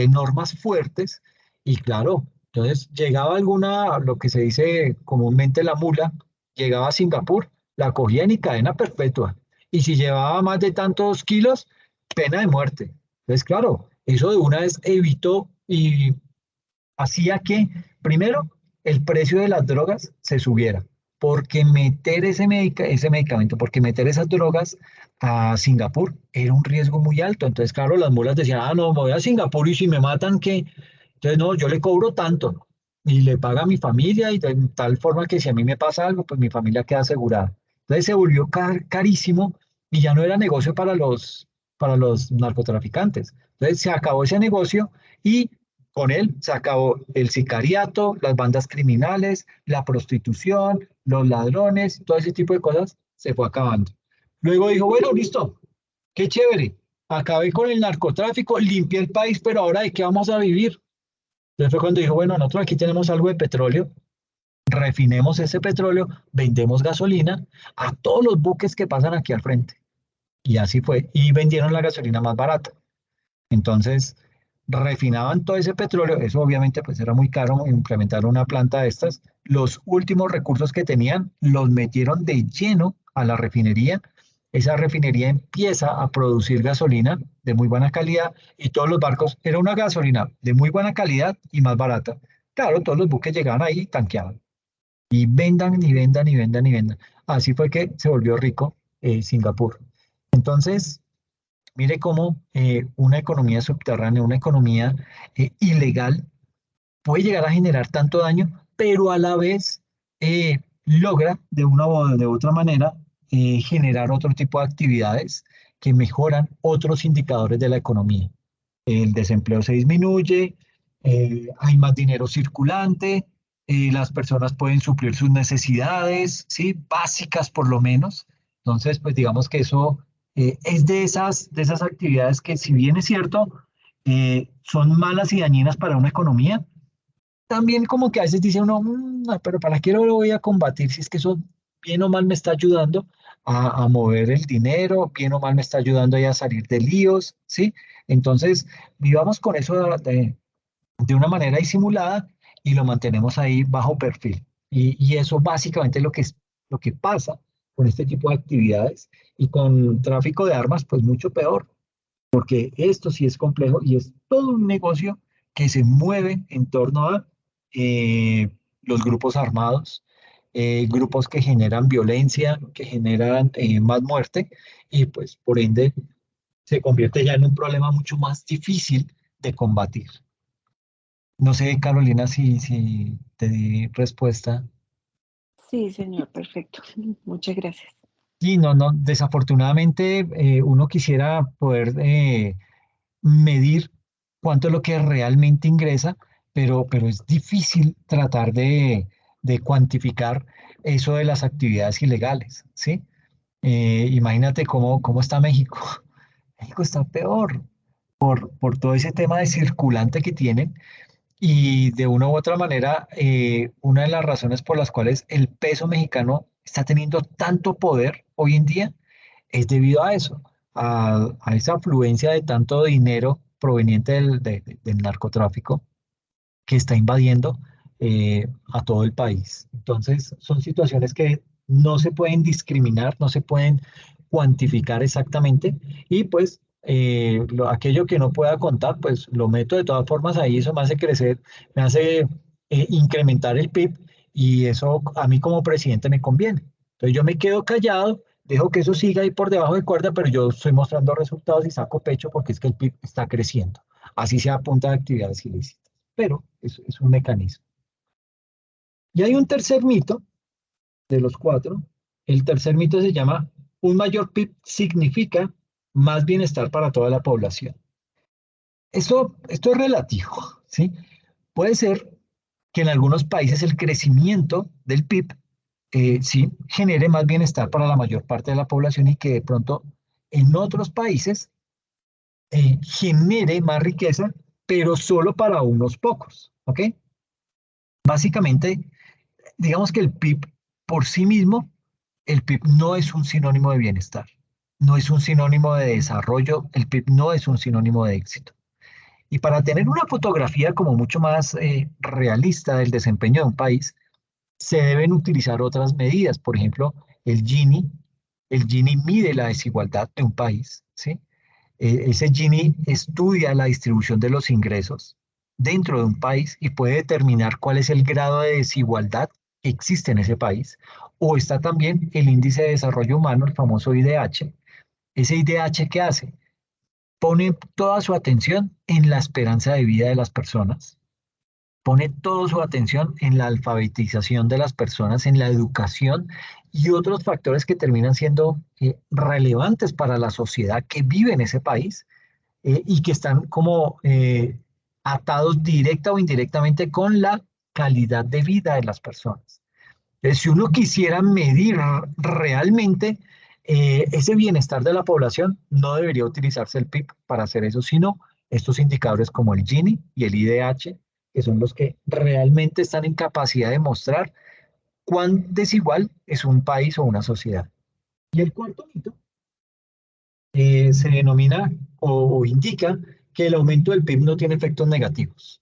normas fuertes y claro, entonces llegaba alguna, lo que se dice comúnmente la mula, llegaba a Singapur, la cogían y cadena perpetua. Y si llevaba más de tantos kilos, pena de muerte. Entonces, claro, eso de una vez evitó y hacía que, primero, el precio de las drogas se subiera, porque meter ese medicamento, porque meter esas drogas a Singapur era un riesgo muy alto. Entonces, claro, las mulas decían, ah, no, me voy a Singapur y si me matan, ¿qué? Entonces, no, yo le cobro tanto y le paga a mi familia y de tal forma que si a mí me pasa algo, pues mi familia queda asegurada. Entonces se volvió carísimo y ya no era negocio para los narcotraficantes. Entonces se acabó ese negocio y con él se acabó el sicariato, las bandas criminales, la prostitución, los ladrones, todo ese tipo de cosas se fue acabando. Luego dijo, bueno, listo, qué chévere, acabé con el narcotráfico, limpié el país, pero ahora ¿de qué vamos a vivir? Entonces fue cuando dijo, bueno, nosotros aquí tenemos algo de petróleo, refinemos ese petróleo, vendemos gasolina a todos los buques que pasan aquí al frente. Y así fue, y vendieron la gasolina más barata. Entonces, refinaban todo ese petróleo, eso obviamente pues era muy caro implementar una planta de estas. Los últimos recursos que tenían los metieron de lleno a la refinería. Esa refinería empieza a producir gasolina de muy buena calidad y todos los barcos, era una gasolina de muy buena calidad y más barata. Claro, todos los buques llegaban ahí y tanqueaban. Y vendan, y vendan, y vendan, y vendan. Así fue que se volvió rico Singapur. Entonces, mire cómo una economía subterránea, una economía ilegal puede llegar a generar tanto daño, pero a la vez logra de una o de otra manera generar otro tipo de actividades que mejoran otros indicadores de la economía. El desempleo se disminuye, hay más dinero circulante, las personas pueden suplir sus necesidades, ¿sí? Básicas por lo menos. Entonces, pues digamos que eso es de esas actividades que si bien es cierto, son malas y dañinas para una economía, también como que a veces dice uno, "No, pero ¿para qué lo voy a combatir si es que eso bien o mal me está ayudando a mover el dinero, bien o mal me está ayudando ahí a salir de líos, ¿sí? Entonces, vivamos con eso de una manera disimulada y lo mantenemos ahí bajo perfil. Y eso básicamente es lo que pasa con este tipo de actividades y con tráfico de armas, pues mucho peor, porque esto sí es complejo y es todo un negocio que se mueve en torno a eh, los grupos armados, grupos que generan violencia, que generan más muerte y pues por ende se convierte ya en un problema mucho más difícil de combatir. No sé, Carolina, si te di respuesta. Sí, señor, perfecto. Muchas gracias. Sí, no, no, desafortunadamente uno quisiera poder medir cuánto es lo que realmente ingresa, pero es difícil tratar de cuantificar eso de las actividades ilegales, ¿sí? Imagínate cómo está México. México está peor por todo ese tema de circulante que tienen y de una u otra manera, una de las razones por las cuales el peso mexicano está teniendo tanto poder hoy en día es debido a eso, a esa afluencia de tanto dinero proveniente del narcotráfico que está invadiendo a todo el país. Entonces, son situaciones que no se pueden discriminar, no se pueden cuantificar exactamente y pues aquello que no pueda contar, pues lo meto de todas formas ahí, eso me hace crecer, me hace incrementar el PIB y eso a mí como presidente me conviene. Entonces yo me quedo callado dejo que eso siga ahí por debajo de cuerda, pero yo estoy mostrando resultados y saco pecho porque es que el PIB está creciendo. Así sea a punta de actividades ilícitas. Pero es un mecanismo. Y hay un tercer mito de los cuatro. El tercer mito se llama: un mayor PIB significa más bienestar para toda la población. Esto es relativo, ¿sí? Puede ser que en algunos países el crecimiento del PIB sí genere más bienestar para la mayor parte de la población y que de pronto en otros países genere más riqueza, pero solo para unos pocos, ¿ok? Básicamente, digamos que el PIB por sí mismo, el PIB no es un sinónimo de bienestar, no es un sinónimo de desarrollo, el PIB no es un sinónimo de éxito. Y para tener una fotografía como mucho más realista del desempeño de un país, se deben utilizar otras medidas. Por ejemplo, el Gini. El Gini mide la desigualdad de un país, ¿sí? Ese Gini estudia la distribución de los ingresos dentro de un país y puede determinar cuál es el grado de desigualdad que existe en ese país. O está también el índice de desarrollo humano, el famoso IDH. Ese IDH, ¿qué hace? Pone toda su atención en la esperanza de vida de las personas, pone toda su atención en la alfabetización de las personas, en la educación y otros factores que terminan siendo relevantes para la sociedad que vive en ese país y que están como atados directa o indirectamente con la calidad de vida de las personas. Entonces, si uno quisiera medir realmente ese bienestar de la población, no debería utilizarse el PIB para hacer eso, sino estos indicadores como el Gini y el IDH, que son los que realmente están en capacidad de mostrar cuán desigual es un país o una sociedad. Y el cuarto mito se denomina o indica que el aumento del PIB no tiene efectos negativos.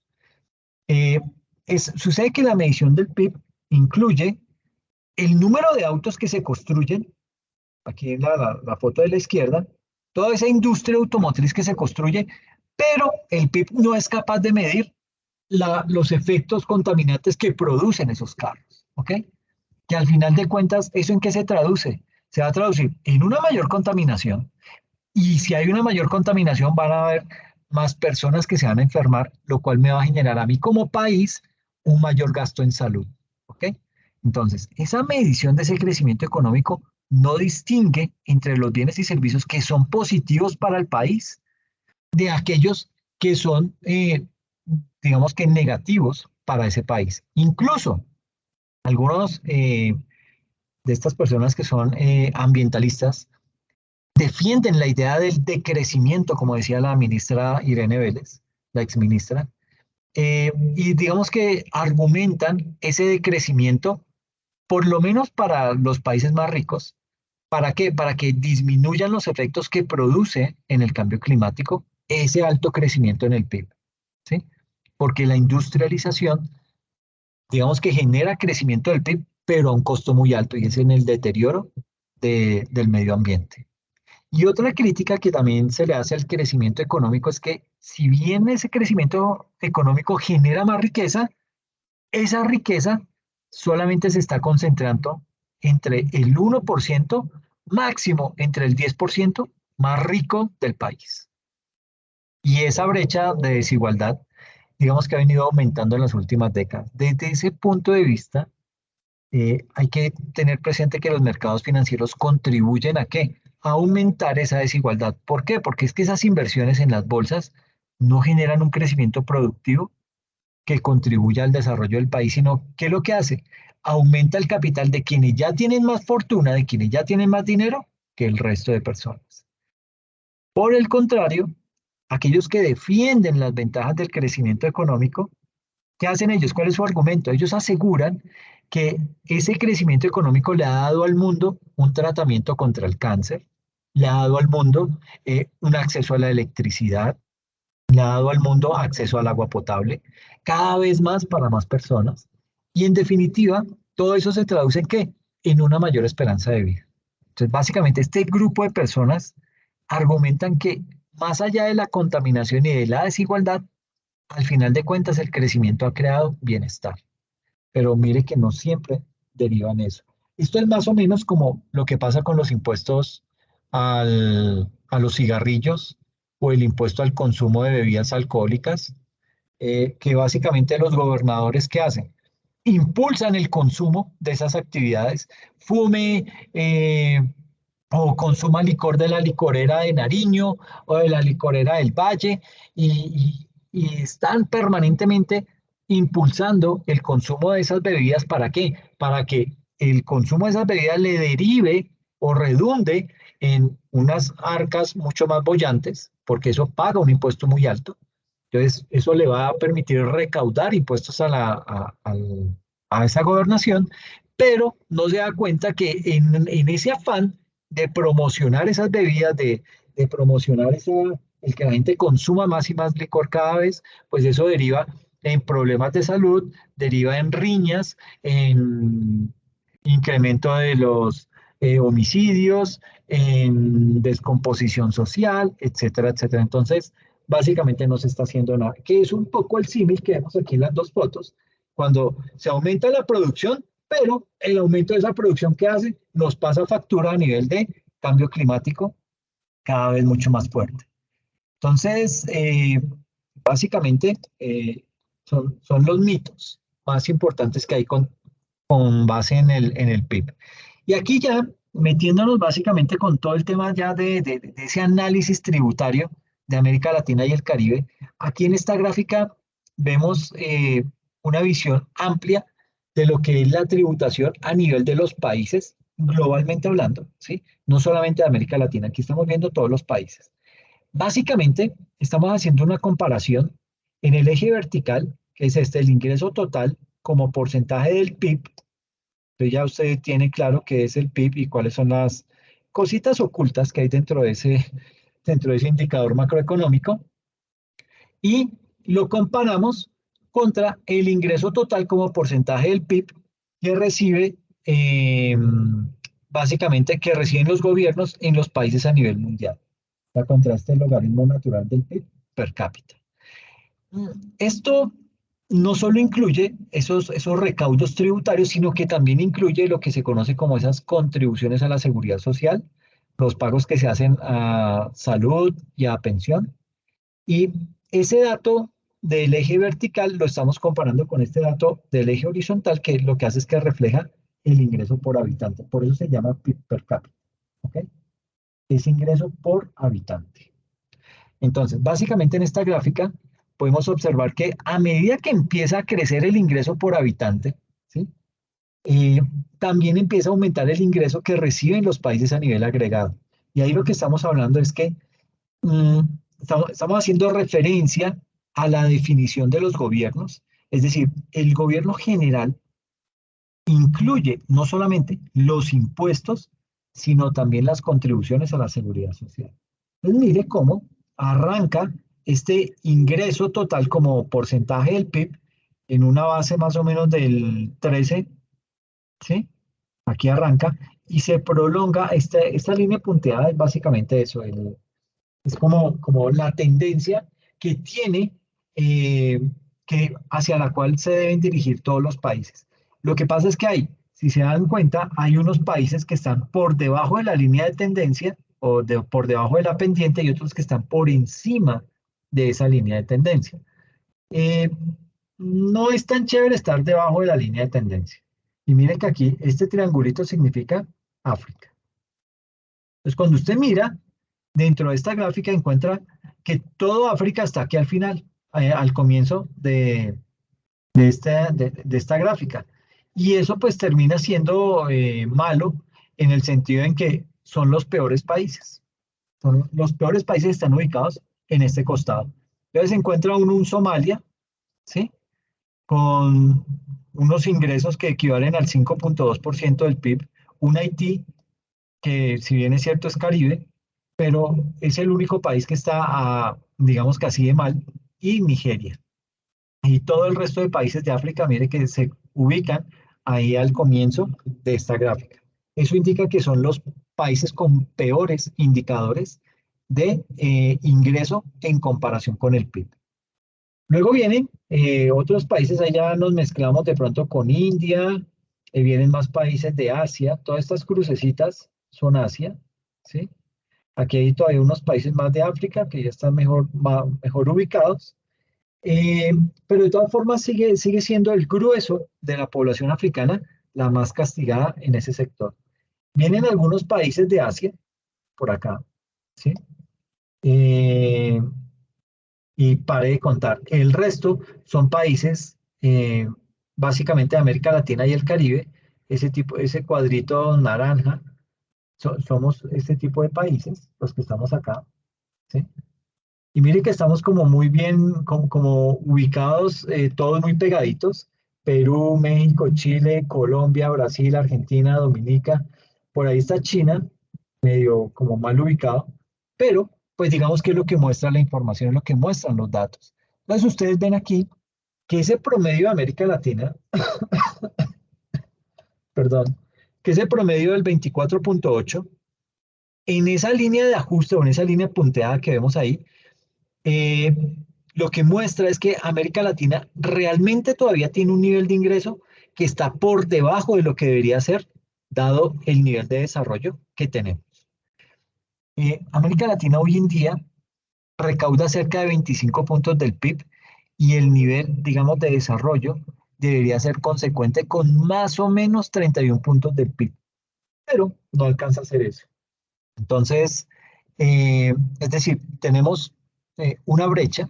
Eh, sucede que la medición del PIB incluye el número de autos que se construyen, aquí en la foto de la izquierda, toda esa industria automotriz que se construye, pero el PIB no es capaz de medir los efectos contaminantes que producen esos carros, ¿ok? Que al final de cuentas, ¿eso en qué se traduce? Se va a traducir en una mayor contaminación, y si hay una mayor contaminación van a haber más personas que se van a enfermar, lo cual me va a generar a mí como país un mayor gasto en salud, ¿ok? Entonces, esa medición de ese crecimiento económico no distingue entre los bienes y servicios que son positivos para el país de aquellos que son, digamos que negativos para ese país. Incluso algunos de estas personas que son ambientalistas defienden la idea del decrecimiento, como decía la ministra Irene Vélez, la exministra, y digamos que argumentan ese decrecimiento, por lo menos para los países más ricos. ¿Para qué? Para que disminuyan los efectos que produce en el cambio climático ese alto crecimiento en el PIB, ¿sí? Porque la industrialización, digamos que genera crecimiento del PIB, pero a un costo muy alto, y es en el deterioro del medio ambiente. Y otra crítica que también se le hace al crecimiento económico es que si bien ese crecimiento económico genera más riqueza, esa riqueza solamente se está concentrando entre el 1%, máximo entre el 10% más rico del país. Y esa brecha de desigualdad, digamos que ha venido aumentando en las últimas décadas. Desde ese punto de vista, hay que tener presente que los mercados financieros contribuyen ¿a qué? A aumentar esa desigualdad. ¿Por qué? Porque es que esas inversiones en las bolsas no generan un crecimiento productivo que contribuya al desarrollo del país, sino que lo que hace, aumenta el capital de quienes ya tienen más fortuna, de quienes ya tienen más dinero que el resto de personas. Por el contrario, aquellos que defienden las ventajas del crecimiento económico, ¿qué hacen ellos? ¿Cuál es su argumento? Ellos aseguran que ese crecimiento económico le ha dado al mundo un tratamiento contra el cáncer, le ha dado al mundo un acceso a la electricidad, le ha dado al mundo acceso al agua potable, cada vez más para más personas. Y en definitiva, todo eso se traduce en ¿qué? En una mayor esperanza de vida. Entonces, básicamente, este grupo de personas argumentan que más allá de la contaminación y de la desigualdad, al final de cuentas, el crecimiento ha creado bienestar. Pero mire que no siempre deriva en eso. Esto es más o menos como lo que pasa con los impuestos a los cigarrillos o el impuesto al consumo de bebidas alcohólicas, que básicamente los gobernadores, ¿qué hacen? Impulsan el consumo de esas actividades, fume o consuma licor de la licorera de Nariño o de la licorera del Valle y están permanentemente impulsando el consumo de esas bebidas. ¿Para qué? Para que el consumo de esas bebidas le derive o redunde en unas arcas mucho más bollantes, porque eso paga un impuesto muy alto. Entonces, eso le va a permitir recaudar impuestos a esa gobernación, pero no se da cuenta que en ese afán de promocionar esas bebidas, de promocionar el que la gente consuma más y más licor cada vez, pues eso deriva en problemas de salud, deriva en riñas, en incremento de los homicidios, en descomposición social, etcétera, etcétera. Entonces, básicamente no se está haciendo nada, que es un poco el símil que vemos aquí en las dos fotos, cuando se aumenta la producción, pero el aumento de esa producción que hace nos pasa factura a nivel de cambio climático cada vez mucho más fuerte. Entonces, básicamente son los mitos más importantes que hay con base en el PIB. Y aquí ya metiéndonos básicamente con todo el tema ya de ese análisis tributario de América Latina y el Caribe, aquí en esta gráfica vemos una visión amplia de lo que es la tributación a nivel de los países, globalmente hablando, ¿sí? No solamente de América Latina, aquí estamos viendo todos los países. Básicamente, estamos haciendo una comparación en el eje vertical, que es el ingreso total como porcentaje del PIB. Entonces ya usted tiene claro qué es el PIB y cuáles son las cositas ocultas que hay dentro de ese indicador macroeconómico. Y lo comparamos contra el ingreso total como porcentaje del PIB que recibe, básicamente, que reciben los gobiernos en los países a nivel mundial. La contraste el logaritmo natural del PIB per cápita. Esto no solo incluye esos recaudos tributarios, sino que también incluye lo que se conoce como esas contribuciones a la seguridad social, los pagos que se hacen a salud y a pensión. Y ese dato del eje vertical lo estamos comparando con este dato del eje horizontal, que lo que hace es que refleja el ingreso por habitante. Por eso se llama PIB per cápita. ¿Ok? Es ingreso por habitante. Entonces, básicamente en esta gráfica podemos observar que a medida que empieza a crecer el ingreso por habitante, ¿sí? También empieza a aumentar el ingreso que reciben los países a nivel agregado. Y ahí lo que estamos hablando es que estamos haciendo referencia a la definición de los gobiernos, es decir, el gobierno general incluye no solamente los impuestos, sino también las contribuciones a la seguridad social. Entonces mire cómo arranca este ingreso total como porcentaje del PIB en una base más o menos del 13, ¿sí? Aquí arranca y se prolonga, esta línea punteada es básicamente eso, es como la tendencia que tiene, que hacia la cual se deben dirigir todos los países. Lo que pasa es que si se dan cuenta, hay unos países que están por debajo de la línea de tendencia o por debajo de la pendiente y otros que están por encima de esa línea de tendencia. No es tan chévere estar debajo de la línea de tendencia. Y miren que aquí este triangulito significa África. Entonces, cuando usted mira, dentro de esta gráfica encuentra que todo África está aquí al final, al comienzo de esta gráfica. Y eso pues termina siendo malo en el sentido en que son los peores países. Los peores países están ubicados en este costado. Entonces se encuentra un Somalia, ¿sí? Con unos ingresos que equivalen al 5.2% del PIB, un Haití que si bien es cierto es Caribe, pero es el único país que está, digamos que así de mal, y Nigeria. Y todo el resto de países de África, mire que se ubican ahí al comienzo de esta gráfica. Eso indica que son los países con peores indicadores de ingreso en comparación con el PIB. Luego vienen otros países, allá nos mezclamos de pronto con India, vienen más países de Asia, todas estas crucecitas son Asia, ¿sí? Aquí hay todavía unos países más de África que ya están mejor ubicados, eh, pero de todas formas sigue siendo el grueso de la población africana la más castigada en ese sector. Vienen algunos países de Asia, por acá, ¿sí? Eh, y pare de contar. El resto son países básicamente de América Latina y el Caribe, ese cuadrito naranja, somos este tipo de países, los que estamos acá, ¿sí? Y mire que estamos como muy bien, como ubicados, todos muy pegaditos, Perú, México, Chile, Colombia, Brasil, Argentina, Dominica, por ahí está China, medio como mal ubicado, pero pues digamos que es lo que muestra la información, es lo que muestran los datos. Entonces ustedes ven aquí que ese promedio de América Latina, perdón, que ese promedio del 24.8, en esa línea de ajuste o en esa línea punteada que vemos ahí, eh, lo que muestra es que América Latina realmente todavía tiene un nivel de ingreso que está por debajo de lo que debería ser, dado el nivel de desarrollo que tenemos. América Latina hoy en día recauda cerca de 25 puntos del PIB y el nivel, digamos, de desarrollo debería ser consecuente con más o menos 31 puntos del PIB, pero no alcanza a hacer eso. Entonces, es decir, tenemos una brecha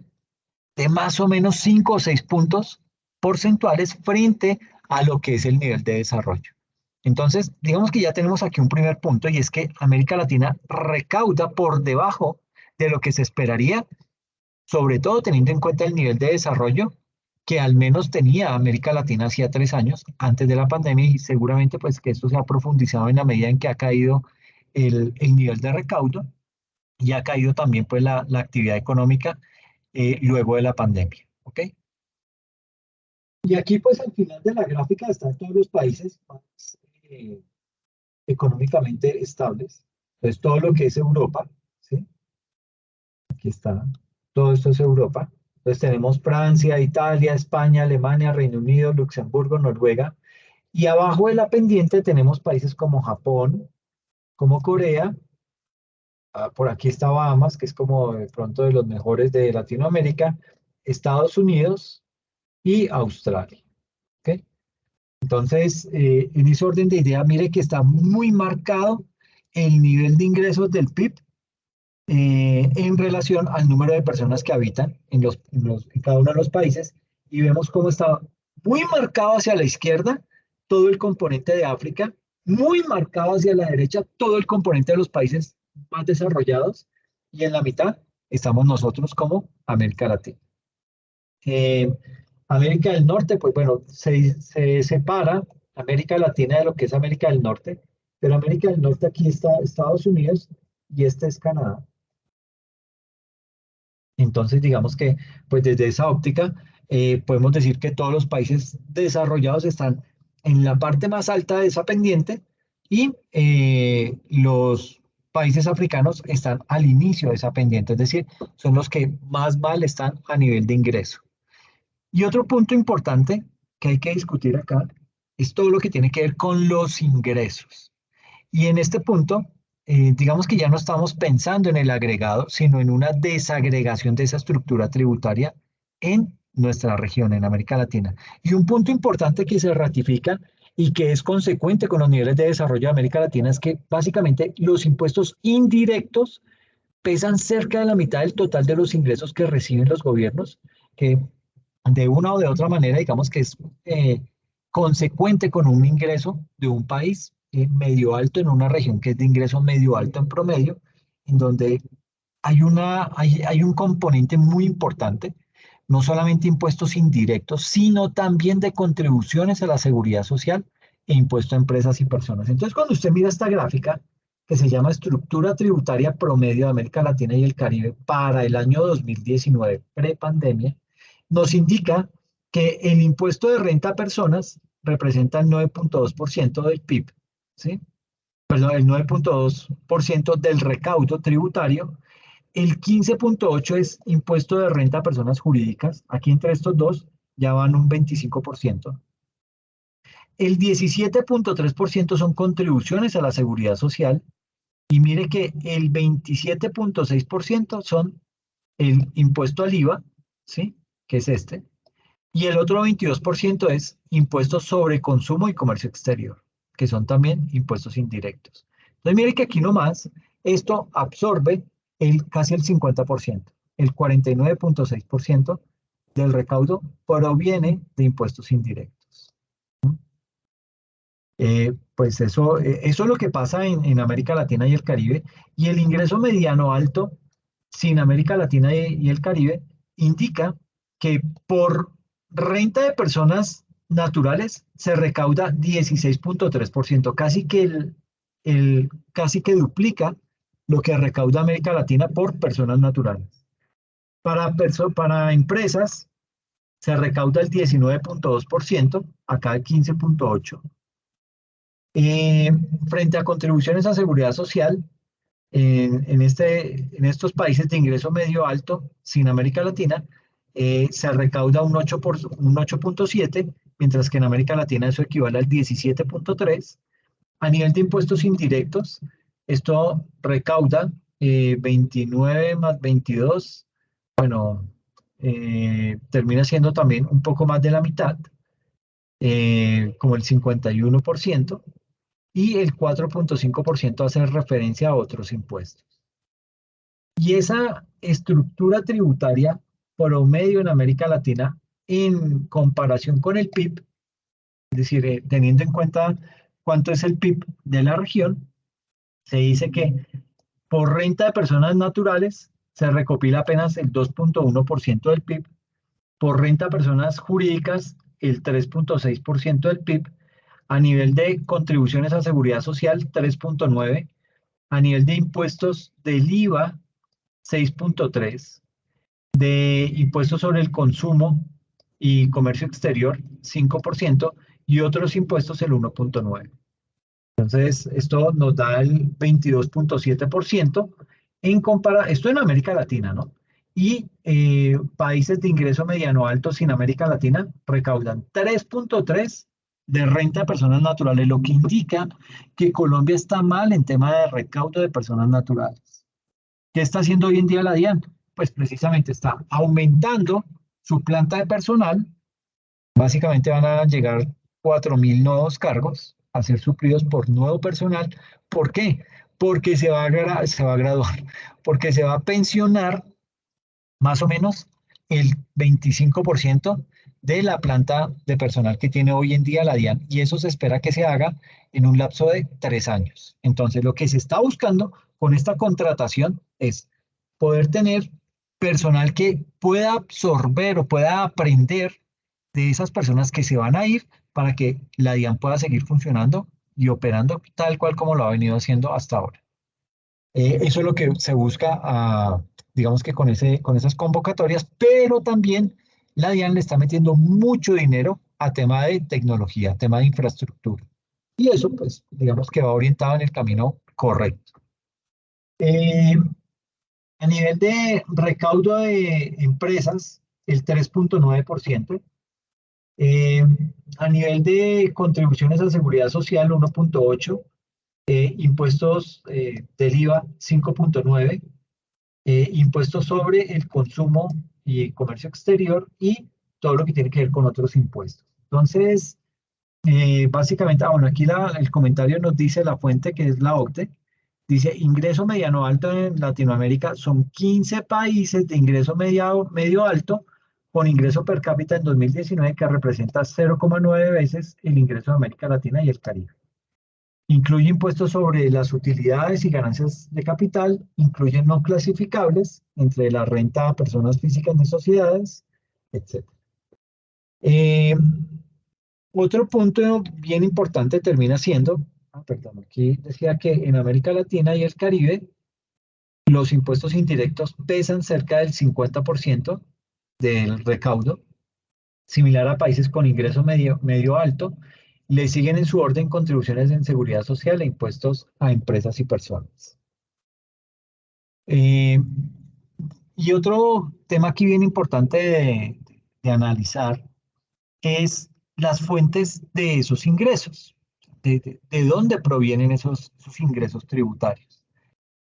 de más o menos 5 o 6 puntos porcentuales frente a lo que es el nivel de desarrollo. Entonces, digamos que ya tenemos aquí un primer punto y es que América Latina recauda por debajo de lo que se esperaría, sobre todo teniendo en cuenta el nivel de desarrollo que al menos tenía América Latina hacía 3 años antes de la pandemia y seguramente pues que esto se ha profundizado en la medida en que ha caído el nivel de recaudo y ha caído también pues la actividad económica luego de la pandemia. ¿Ok? Y aquí pues al final de la gráfica están todos los países más económicamente estables. Entonces todo lo que es Europa, ¿sí? Aquí está, todo esto es Europa. Entonces tenemos Francia, Italia, España, Alemania, Reino Unido, Luxemburgo, Noruega. Y abajo de la pendiente tenemos países como Japón, como Corea. Por aquí está Bahamas, que es como de pronto de los mejores de Latinoamérica, Estados Unidos y Australia. ¿Ok? Entonces, en ese orden de idea, mire que está muy marcado el nivel de ingresos del PIB en relación al número de personas que habitan en cada uno de los países y vemos cómo está muy marcado hacia la izquierda todo el componente de África, muy marcado hacia la derecha todo el componente de los países más desarrollados y en la mitad estamos nosotros como América Latina. Eh, América del Norte, pues bueno, se separa América Latina de lo que es América del Norte, pero América del Norte aquí está Estados Unidos y este es Canadá. Entonces, digamos que, pues desde esa óptica, podemos decir que todos los países desarrollados están en la parte más alta de esa pendiente y los países africanos están al inicio de esa pendiente, es decir, son los que más mal están a nivel de ingreso. Y otro punto importante que hay que discutir acá es todo lo que tiene que ver con los ingresos. Y en este punto, digamos que ya no estamos pensando en el agregado, sino en una desagregación de esa estructura tributaria en nuestra región, en América Latina. Y un punto importante que se ratifica y que es consecuente con los niveles de desarrollo de América Latina es que básicamente los impuestos indirectos pesan cerca de la mitad del total de los ingresos que reciben los gobiernos, que de una o de otra manera, digamos que es consecuente con un ingreso de un país medio alto en una región que es de ingreso medio alto en promedio, en donde hay un componente muy importante, no solamente impuestos indirectos, sino también de contribuciones a la seguridad social e impuesto a empresas y personas. Entonces, cuando usted mira esta gráfica, que se llama Estructura Tributaria Promedio de América Latina y el Caribe para el año 2019, prepandemia, nos indica que el impuesto de renta a personas representa el 9.2% del PIB, ¿sí? Perdón, el 9.2% del recaudo tributario. El 15.8% es impuesto de renta a personas jurídicas. Aquí entre estos dos ya van un 25%. el 17.3% son contribuciones a la seguridad social y mire que el 27.6% son el impuesto al IVA, ¿sí? Que es este, y el otro 22% es impuestos sobre consumo y comercio exterior, que son también impuestos indirectos. Entonces mire que aquí nomás esto absorbe casi el 50%, el 49.6% del recaudo proviene de impuestos indirectos. Pues eso es lo que pasa en América Latina y el Caribe, y el ingreso mediano alto sin América Latina y el Caribe indica que por renta de personas naturales se recauda 16.3%, casi que duplica lo que recauda América Latina por personas naturales. Para empresas se recauda el 19.2%, acá el 15.8%. Frente a contribuciones a seguridad social, en estos países de ingreso medio alto, sin América Latina, se recauda un 8.7, mientras que en América Latina eso equivale al 17.3. A nivel de impuestos indirectos, esto recauda 29 más 22, bueno, termina siendo también un poco más de la mitad, como el 51%, y el 4.5% hace referencia a otros impuestos. Y esa estructura tributaria promedio en América Latina en comparación con el PIB, es decir, teniendo en cuenta cuánto es el PIB de la región, se dice que por renta de personas naturales se recopila apenas el 2.1% del PIB, por renta de personas jurídicas el 3.6% del PIB, a nivel de contribuciones a seguridad social 3.9%, a nivel de impuestos del IVA 6.3%, de impuestos sobre el consumo y comercio exterior 5%, y otros impuestos el 1.9%. Entonces, esto nos da el 22.7% esto en América Latina, ¿no? Y países de ingreso mediano alto sin América Latina recaudan 3.3% de renta de personas naturales, lo que indica que Colombia está mal en tema de recaudo de personas naturales. ¿Qué está haciendo hoy en día la DIAN? Pues precisamente está aumentando su planta de personal. Básicamente van a llegar 4.000 nuevos cargos a ser suplidos por nuevo personal. ¿Por qué? Porque se va a graduar, porque se va a pensionar más o menos el 25% de la planta de personal que tiene hoy en día la DIAN, y eso se espera que se haga en un lapso de 3 años. Entonces, lo que se está buscando con esta contratación es poder tener personal que pueda absorber o pueda aprender de esas personas que se van a ir para que la DIAN pueda seguir funcionando y operando tal cual como lo ha venido haciendo hasta ahora. Eso es lo que se busca, digamos que con esas convocatorias, pero también la DIAN le está metiendo mucho dinero a tema de tecnología, tema de infraestructura. Y eso, pues, digamos que va orientado en el camino correcto. A nivel de recaudo de empresas, el 3.9%. A nivel de contribuciones a seguridad social, 1.8%. Impuestos del IVA 5.9%, impuestos sobre el consumo y comercio exterior, y todo lo que tiene que ver con otros impuestos. Entonces, básicamente, bueno, aquí el comentario nos dice la fuente, que es la OCDE, dice ingreso mediano alto en Latinoamérica son 15 países de ingreso medio alto con ingreso per cápita en 2019 que representa 0,9 veces el ingreso de América Latina y el Caribe. Incluye impuestos sobre las utilidades y ganancias de capital, incluye no clasificables, entre la renta a personas físicas ni sociedades, etc. Otro punto bien importante termina siendo, perdón, aquí decía que en América Latina y el Caribe, los impuestos indirectos pesan cerca del 50% del recaudo, similar a países con ingreso medio alto. Le siguen en su orden contribuciones en seguridad social e impuestos a empresas y personas. Y otro tema aquí bien importante de analizar es las fuentes de esos ingresos, de dónde provienen esos ingresos tributarios.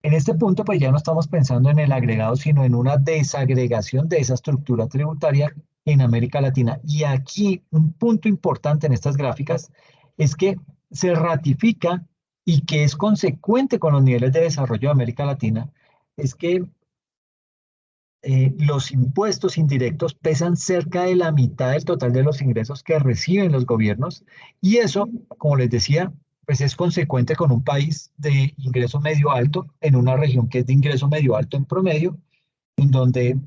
En este punto, pues ya no estamos pensando en el agregado, sino en una desagregación de esa estructura tributaria en América Latina. Y aquí un punto importante en estas gráficas es que se ratifica y que es consecuente con los niveles de desarrollo de América Latina, es que los impuestos indirectos pesan cerca de la mitad del total de los ingresos que reciben los gobiernos y eso, como les decía, pues es consecuente con un país de ingreso medio alto en una región que es de ingreso medio alto en promedio, en donde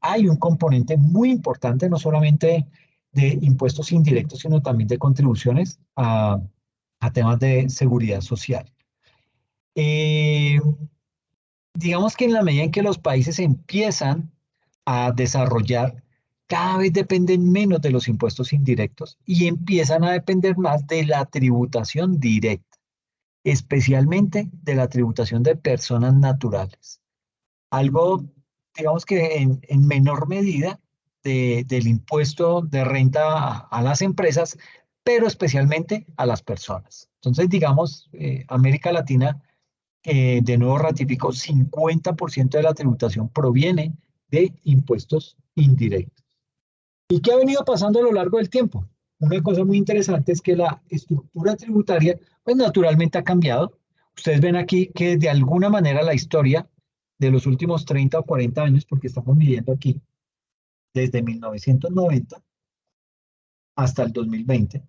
hay un componente muy importante, no solamente de impuestos indirectos, sino también de contribuciones a temas de seguridad social. Eh, digamos que en la medida en que los países empiezan a desarrollar, cada vez dependen menos de los impuestos indirectos y empiezan a depender más de la tributación directa, especialmente de la tributación de personas naturales. Algo, digamos que en menor medida del impuesto de renta a las empresas, pero especialmente a las personas. Entonces, digamos, América Latina de nuevo ratificó, 50% de la tributación proviene de impuestos indirectos. ¿Y qué ha venido pasando a lo largo del tiempo? Una cosa muy interesante es que la estructura tributaria, pues naturalmente ha cambiado. Ustedes ven aquí que de alguna manera la historia de los últimos 30 o 40 años, porque estamos midiendo aquí desde 1990 hasta el 2020,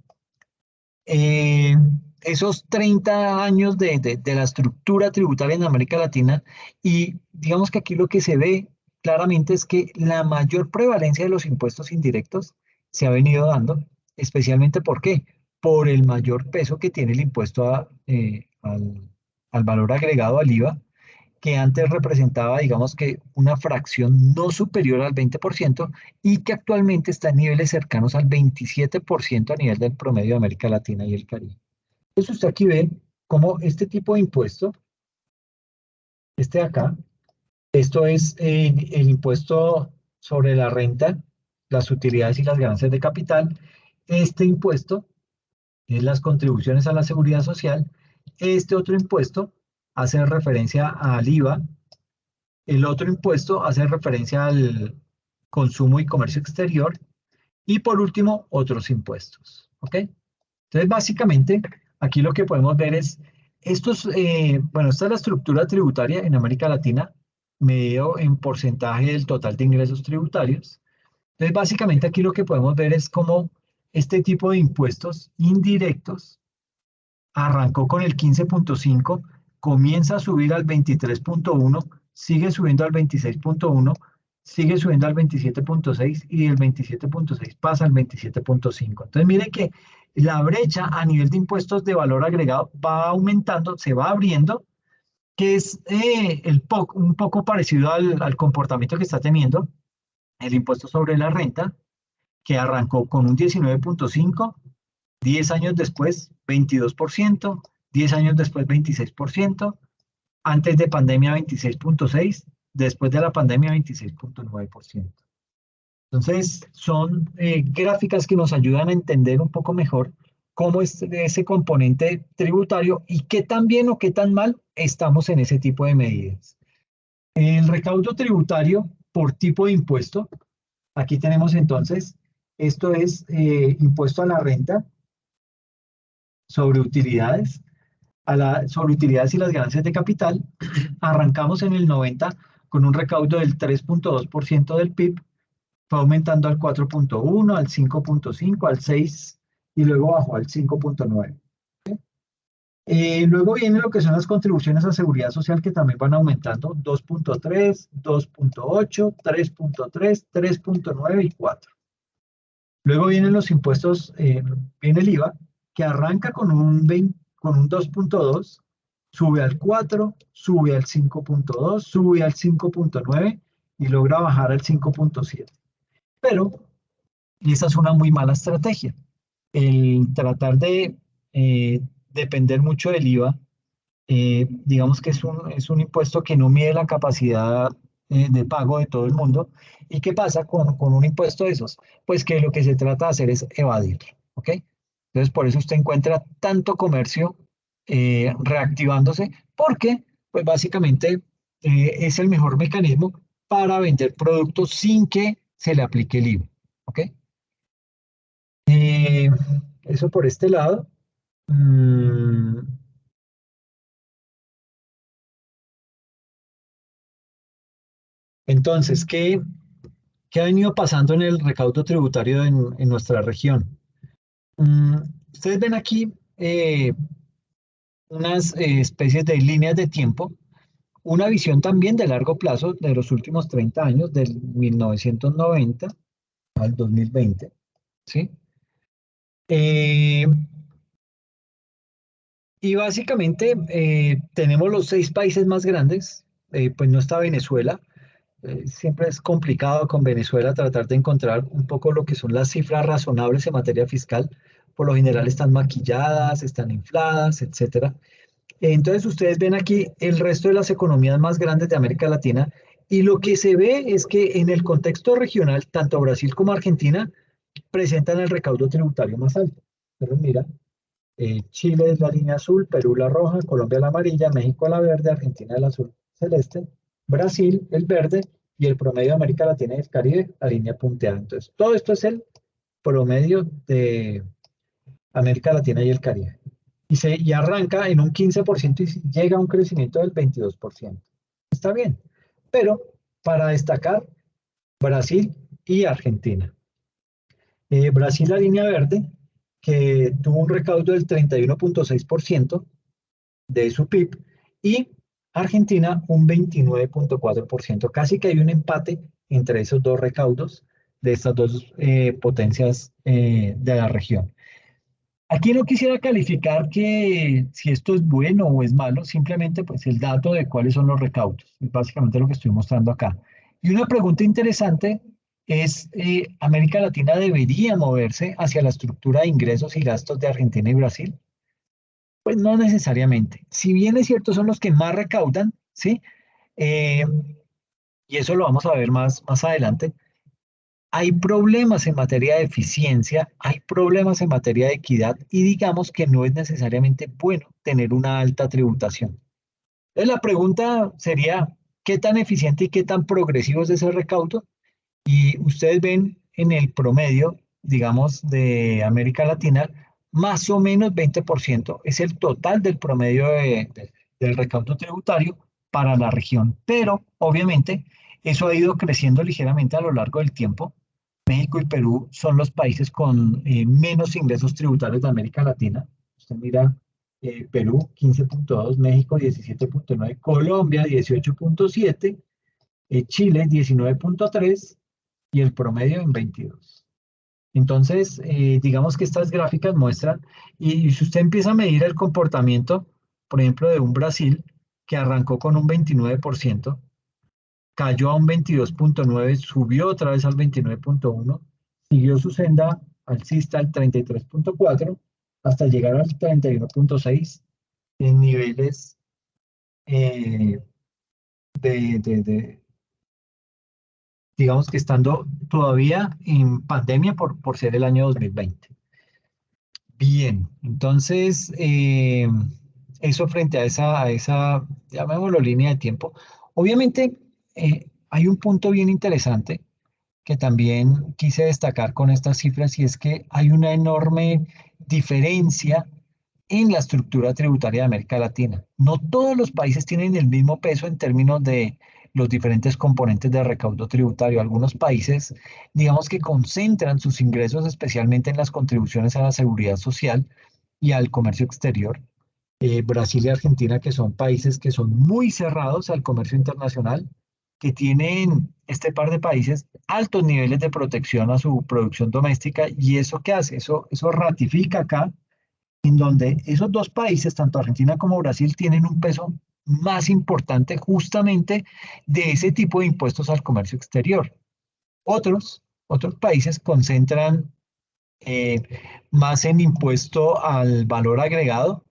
eh, esos 30 años de la estructura tributaria en América Latina y digamos que aquí lo que se ve claramente es que la mayor prevalencia de los impuestos indirectos se ha venido dando, especialmente ¿por qué? Por el mayor peso que tiene el impuesto al valor agregado al IVA, que antes representaba, digamos que una fracción no superior al 20% y que actualmente está en niveles cercanos al 27% a nivel del promedio de América Latina y el Caribe. Entonces usted aquí ve cómo este tipo de impuesto, este de acá, esto es el impuesto sobre la renta, las utilidades y las ganancias de capital. Este impuesto es las contribuciones a la seguridad social. Este otro impuesto hace referencia al IVA. El otro impuesto hace referencia al consumo y comercio exterior. Y por último, otros impuestos. ¿Ok? Entonces, básicamente, aquí lo que podemos ver es, bueno, esta es la estructura tributaria en América Latina, medido en porcentaje del total de ingresos tributarios. Entonces, básicamente aquí lo que podemos ver es cómo este tipo de impuestos indirectos arrancó con el 15.5, comienza a subir al 23.1, sigue subiendo al 26.1, sigue subiendo al 27.6 y del 27.6 pasa al 27.5. Entonces mire que la brecha a nivel de impuestos de valor agregado va aumentando, se va abriendo, que es un poco parecido al comportamiento que está teniendo el impuesto sobre la renta, que arrancó con un 19.5, 10 años después 22%, 10 años después 26%, antes de pandemia 26.6%, después de la pandemia 26.9%. Entonces, son gráficas que nos ayudan a entender un poco mejor cómo es ese componente tributario y qué tan bien o qué tan mal estamos en ese tipo de medidas. El recaudo tributario por tipo de impuesto, aquí tenemos entonces, esto es impuesto a la renta sobre utilidades, sobre utilidades y las ganancias de capital. Arrancamos en el 90 con un recaudo del 3.2% del PIB, fue aumentando al 4.1, al 5.5, al 6 y luego bajó al 5.9. Luego viene lo que son las contribuciones a seguridad social que también van aumentando, 2.3, 2.8, 3.3, 3.9 y 4. Luego vienen los impuestos, viene el IVA, que arranca con un 2.2, sube al 4, sube al 5.2, sube al 5.9 y logra bajar al 5.7. Pero esa es una muy mala estrategia. El tratar de depender mucho del IVA, digamos que es un impuesto que no mide la capacidad de pago de todo el mundo. ¿Y qué pasa con un impuesto de esos? Pues que lo que se trata de hacer es evadirlo, ¿ok? Entonces, por eso usted encuentra tanto comercio reactivándose, porque, pues básicamente, es el mejor mecanismo para vender productos sin que se le aplique el IVA, ¿ok? Eh, Eso por este lado. Mm, Entonces, ¿qué ha venido pasando en el recaudo tributario en nuestra región? Mm, Ustedes ven aquí unas especies de líneas de tiempo, una visión también de largo plazo de los últimos 30 años, del 1990 al 2020, ¿sí? Eh, y básicamente tenemos los 6 países más grandes, pues no está Venezuela. Siempre es complicado con Venezuela tratar de encontrar un poco lo que son las cifras razonables en materia fiscal. Por lo general están maquilladas, están infladas, etcétera. Entonces ustedes ven aquí el resto de las economías más grandes de América Latina y lo que se ve es que en el contexto regional, tanto Brasil como Argentina presentan el recaudo tributario más alto. Pero mira, Chile es la línea azul, Perú la roja, Colombia la amarilla, México la verde, Argentina el azul celeste, Brasil el verde y el promedio de América Latina y el Caribe la línea punteada. Entonces, todo esto es el promedio de América Latina y el Caribe. Y arranca en un 15% y llega a un crecimiento del 22%. Está bien, pero para destacar, Brasil y Argentina. Brasil, la línea verde, que tuvo un recaudo del 31,6% de su PIB y Argentina un 29,4%. Casi que hay un empate entre esos dos recaudos de estas dos potencias de la región. Aquí no quisiera calificar que si esto es bueno o es malo, simplemente pues el dato de cuáles son los recaudos. Es básicamente lo que estoy mostrando acá. Y una pregunta interesante es, ¿América Latina debería moverse hacia la estructura de ingresos y gastos de Argentina y Brasil? Pues no necesariamente. Si bien es cierto, son los que más recaudan, ¿sí? Eh, y eso lo vamos a ver más adelante. Hay problemas en materia de eficiencia, hay problemas en materia de equidad y digamos que no es necesariamente bueno tener una alta tributación. Entonces la pregunta sería, ¿qué tan eficiente y qué tan progresivo es ese recaudo? Y ustedes ven en el promedio, digamos, de América Latina, más o menos 20% es el total del promedio del recaudo tributario para la región. Pero, obviamente, eso ha ido creciendo ligeramente a lo largo del tiempo. México y Perú son los países con menos ingresos tributarios de América Latina. Usted mira, Perú 15,2, México 17,9, Colombia 18,7, Chile 19,3 y el promedio en 22. Entonces, digamos que estas gráficas muestran, y si usted empieza a medir el comportamiento, por ejemplo, de un Brasil que arrancó con un 29%, cayó a un 22,9, subió otra vez al 29,1, siguió su senda alcista al 33,4, hasta llegar al 31,6 en niveles eh, de, digamos que estando todavía en pandemia por ser el año 2020. Bien, entonces, eso frente a esa, llamémoslo línea de tiempo. Obviamente, hay un punto bien interesante que también quise destacar con estas cifras y es que hay una enorme diferencia en la estructura tributaria de América Latina. No todos los países tienen el mismo peso en términos de los diferentes componentes de recaudo tributario. Algunos países, digamos que concentran sus ingresos especialmente en las contribuciones a la seguridad social y al comercio exterior. Brasil y Argentina, que son países que son muy cerrados al comercio internacional, que tienen este par de países altos niveles de protección a su producción doméstica. ¿Y eso qué hace? Eso ratifica acá en donde esos dos países, tanto Argentina como Brasil, tienen un peso más importante justamente de ese tipo de impuestos al comercio exterior. Otros países concentran eh, más en impuesto al valor agregado,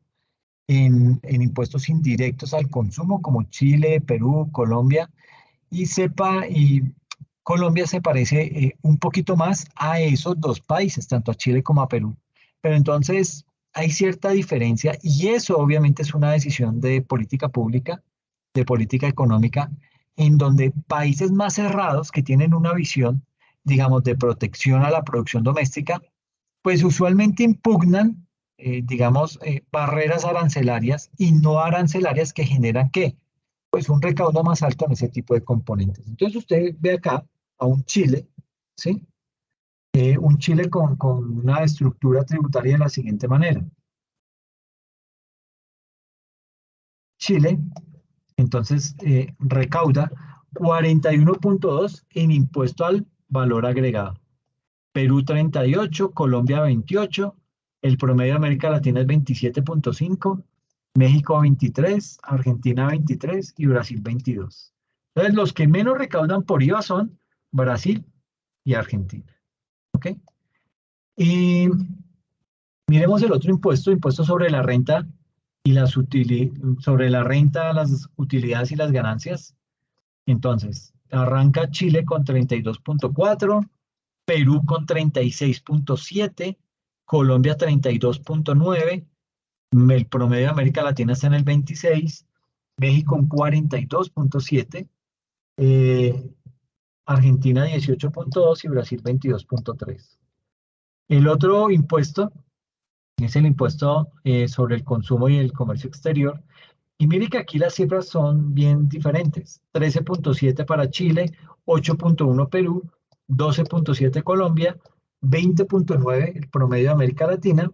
en impuestos indirectos al consumo, como Chile, Perú, Colombia, y Colombia se parece un poquito más a esos dos países, tanto a Chile como a Perú. Pero entonces hay cierta diferencia y eso obviamente es una decisión de política pública, de política económica, en donde países más cerrados que tienen una visión, digamos, de protección a la producción doméstica, pues usualmente impugnan, digamos, barreras arancelarias y no arancelarias que generan ¿qué? Pues un recaudo más alto en ese tipo de componentes. Entonces usted ve acá a un Chile, ¿sí? Un Chile con una estructura tributaria de la siguiente manera. Chile, entonces, recauda 41.2 en impuesto al valor agregado. Perú 38, Colombia 28, el promedio de América Latina es 27.5, México 23, Argentina 23 y Brasil 22. Entonces, los que menos recaudan por IVA son Brasil y Argentina. ¿Ok? Y miremos el otro impuesto, impuesto sobre la renta y sobre la renta, las utilidades y las ganancias. Entonces, arranca Chile con 32.4, Perú con 36.7, Colombia 32.9, el promedio de América Latina está en el 26, México en 42.7, Argentina 18.2 y Brasil 22.3. El otro impuesto es el impuesto sobre el consumo y el comercio exterior. Y mire que aquí las cifras son bien diferentes. 13.7 para Chile, 8.1 Perú, 12.7 Colombia, 20.9 el promedio de América Latina,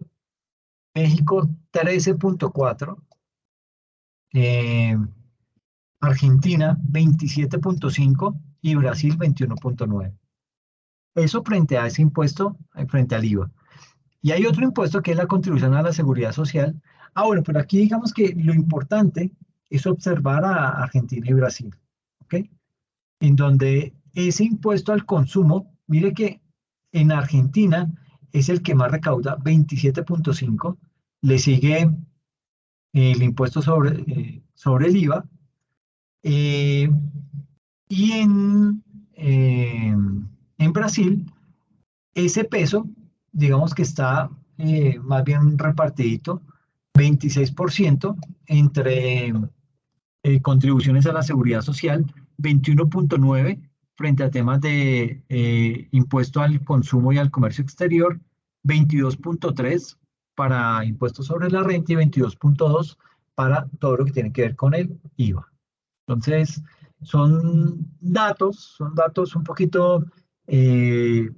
México 13.4, Argentina 27.5 y Brasil 21.9. Eso frente a ese impuesto, frente al IVA. Y hay otro impuesto que es la contribución a la seguridad social. Ah, bueno, pero aquí digamos que lo importante es observar a Argentina y Brasil, ¿ok? En donde ese impuesto al consumo, mire que en Argentina es el que más recauda, 27.5, le sigue el impuesto sobre el IVA, eh, y en Brasil ese peso, digamos que está más bien repartidito, 26% entre contribuciones a la seguridad social, 21.9 frente a temas de impuesto al consumo y al comercio exterior, 22.3 para impuestos sobre la renta y 22.2 para todo lo que tiene que ver con el IVA. Entonces, son datos un poquito que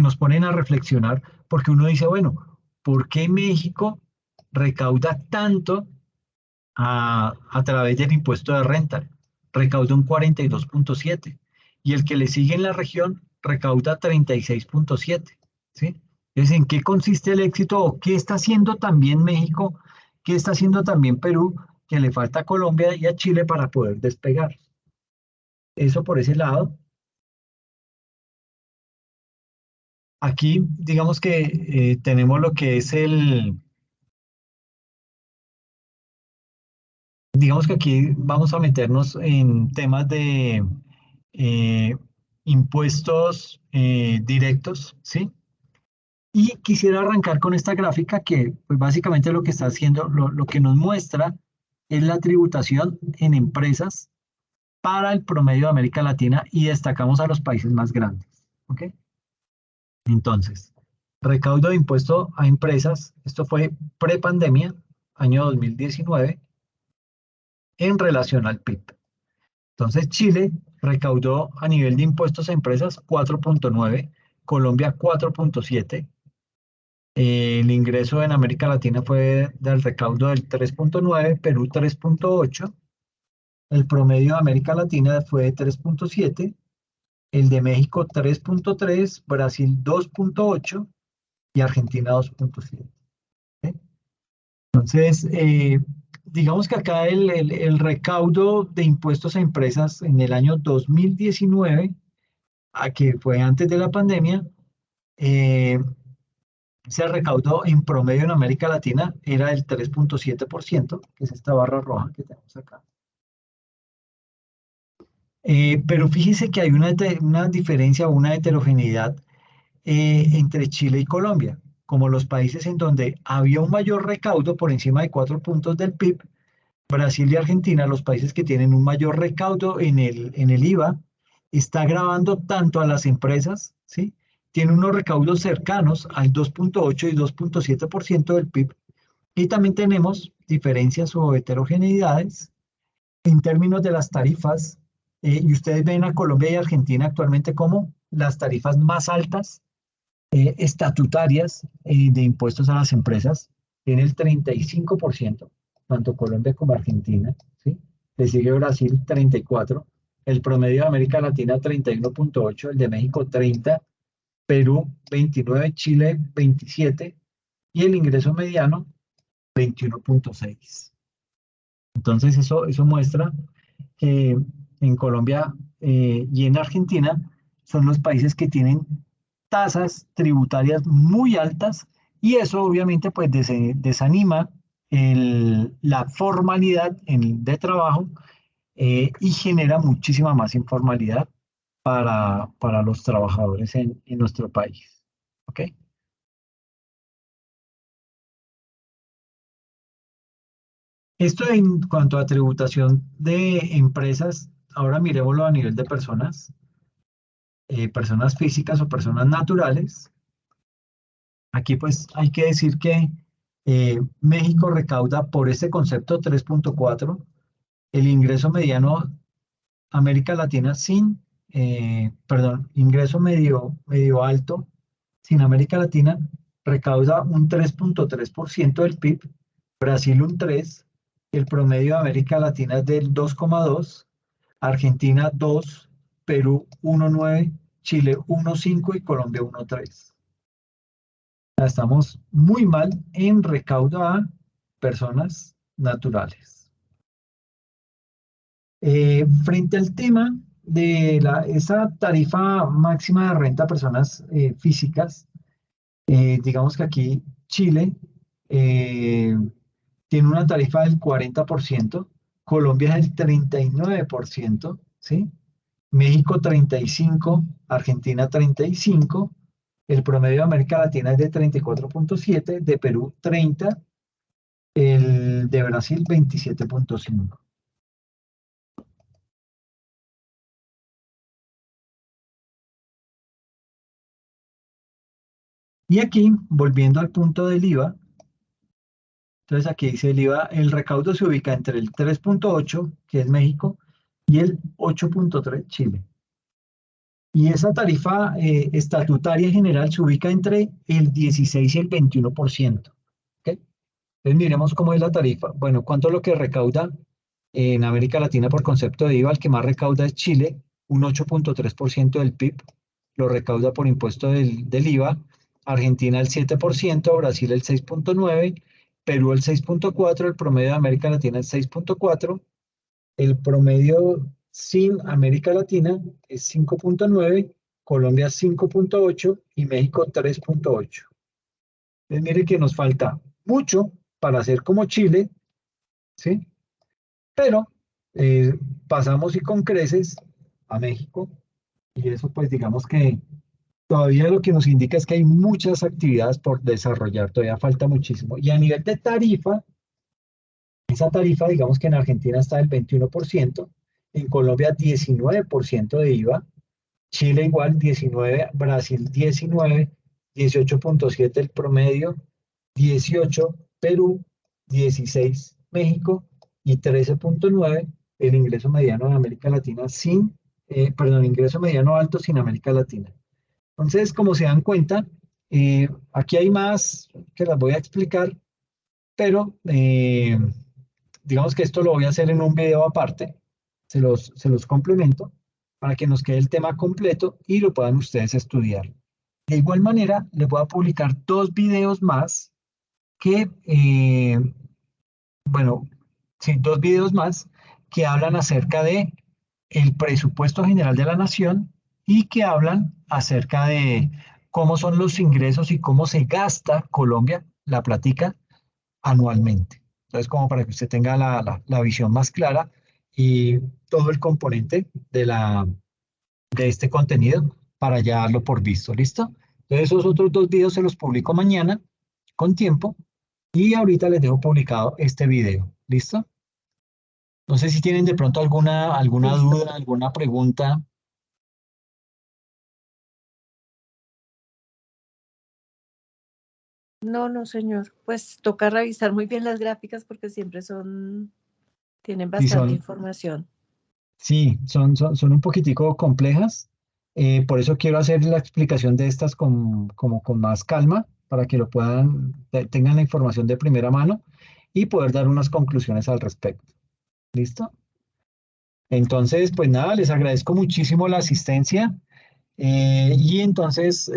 nos ponen a reflexionar, porque uno dice, bueno, ¿por qué México recauda tanto a través del impuesto de renta? Recauda un 42.7 y el que le sigue en la región recauda 36.7, ¿sí? Entonces, ¿en qué consiste el éxito o qué está haciendo también México, qué está haciendo también Perú, que le falta a Colombia y a Chile para poder despegar? Eso por ese lado. Aquí, digamos que tenemos lo que es digamos que aquí vamos a meternos en temas de eh, impuestos directos, ¿sí? Y quisiera arrancar con esta gráfica que pues básicamente lo que está haciendo, lo que nos muestra es la tributación en empresas para el promedio de América Latina y destacamos a los países más grandes, ¿ok? Entonces, recaudo de impuesto a empresas, esto fue prepandemia, año 2019, en relación al PIB. Entonces, Chile recaudó a nivel de impuestos a empresas 4.9, Colombia 4.7, el ingreso en América Latina fue del recaudo del 3.9, Perú 3.8, el promedio de América Latina fue de 3.7, el de México 3.3, Brasil 2.8 y Argentina 2.7. ¿Sí? Entonces, digamos que acá el recaudo de impuestos a empresas en el año 2019, a que fue antes de la pandemia, eh, se recaudó en promedio en América Latina, era el 3.7%, que es esta barra roja que tenemos acá. Pero fíjese que hay una diferencia o una heterogeneidad entre Chile y Colombia, como los países en donde había un mayor recaudo por encima de 4 puntos del PIB. Brasil y Argentina, los países que tienen un mayor recaudo en el IVA, está grabando tanto a las empresas, ¿sí? Tiene unos recaudos cercanos al 2,8 y 2,7% del PIB. Y también tenemos diferencias o heterogeneidades en términos de las tarifas. Y ustedes ven a Colombia y Argentina actualmente como las tarifas más altas estatutarias de impuestos a las empresas, tiene el 35%, tanto Colombia como Argentina, ¿sí? Le sigue Brasil 34%, el promedio de América Latina 31,8%, el de México 30%, Perú 29%, Chile 27% y el ingreso mediano 21,6%. Entonces eso muestra que en Colombia y en Argentina son los países que tienen tasas tributarias muy altas y eso obviamente pues desanima la formalidad de trabajo y genera muchísima más informalidad para los trabajadores en nuestro país. ¿Ok? Esto en cuanto a tributación de empresas, ahora miremoslo a nivel de personas, personas físicas o personas naturales. Aquí pues hay que decir que México recauda por este concepto 3,4, el ingreso mediano América Latina ingreso medio alto sin América Latina recauda un 3,3% del PIB, Brasil un 3%, el promedio de América Latina es del 2,2%, Argentina 2%, Perú 1,9%, Chile 1,5% y Colombia 1,3%. Estamos muy mal en recaudo a personas naturales. Frente al tema de esa tarifa máxima de renta a personas físicas, digamos que aquí Chile tiene una tarifa del 40%, Colombia es el 39%, ¿sí? México 35%, Argentina 35%, el promedio de América Latina es de 34,7%, de Perú 30%, el de Brasil 27,5%. Y aquí, volviendo al punto del IVA, entonces aquí dice el IVA, el recaudo se ubica entre el 3,8, que es México, y el 8,3, Chile. Y esa tarifa estatutaria general se ubica entre el 16 y el 21%. ¿Ok? Entonces miremos cómo es la tarifa. Bueno, ¿cuánto es lo que recauda en América Latina por concepto de IVA? El que más recauda es Chile, un 8,3% del PIB, lo recauda por impuesto del IVA. Argentina el 7%, Brasil el 6,9%, Perú el 6,4%, el promedio de América Latina es 6,4%, el promedio sin América Latina es 5,9%, Colombia 5,8% y México 3,8%. Entonces mire que nos falta mucho para ser como Chile, ¿sí? Pero pasamos y con creces a México y eso pues digamos que todavía lo que nos indica es que hay muchas actividades por desarrollar, todavía falta muchísimo. Y a nivel de tarifa, esa tarifa digamos que en Argentina está del 21%, en Colombia 19% de IVA, Chile igual 19%, Brasil 19%, 18,7% el promedio, 18% Perú, 16% México y 13,9% el ingreso mediano de América Latina ingreso mediano alto sin América Latina. Entonces, como se dan cuenta, aquí hay más que las voy a explicar, pero digamos que esto lo voy a hacer en un video aparte, se los complemento para que nos quede el tema completo y lo puedan ustedes estudiar. De igual manera, les voy a publicar 2 videos más que, bueno, sí, 2 videos más que hablan acerca de el presupuesto general de la nación y que hablan acerca de cómo son los ingresos y cómo se gasta Colombia, la plática, anualmente. Entonces, como para que usted tenga la visión más clara y todo el componente de este contenido para ya darlo por visto, ¿listo? Entonces esos otros 2 videos se los publico mañana con tiempo y ahorita les dejo publicado este video, ¿listo? No sé si tienen de pronto alguna Listo. duda, alguna pregunta. No, no, señor. Pues toca revisar muy bien las gráficas porque siempre tienen Sí, bastante información. sí, son un poquitico complejas. Por eso quiero hacer la explicación de estas como con más calma, para que lo tengan la información de primera mano y poder dar unas conclusiones al respecto. ¿Listo? Entonces, pues nada, les agradezco muchísimo la asistencia. Y entonces,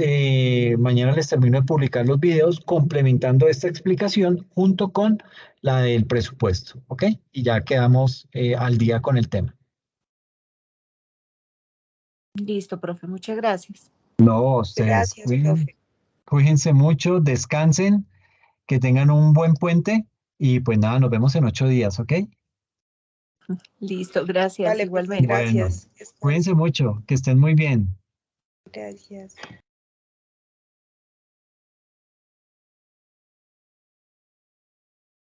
mañana les termino de publicar los videos complementando esta explicación junto con la del presupuesto, ¿ok? Y ya quedamos al día con el tema. Listo, profe. Muchas gracias. No, ustedes Gracias, profe. cuídense mucho, descansen, que tengan un buen puente y pues nada, nos vemos en 8 días, ¿ok? Listo, gracias. Vale, profe, Igualmente. Bueno, gracias. cuídense Descanse. mucho, que estén muy bien. Gracias.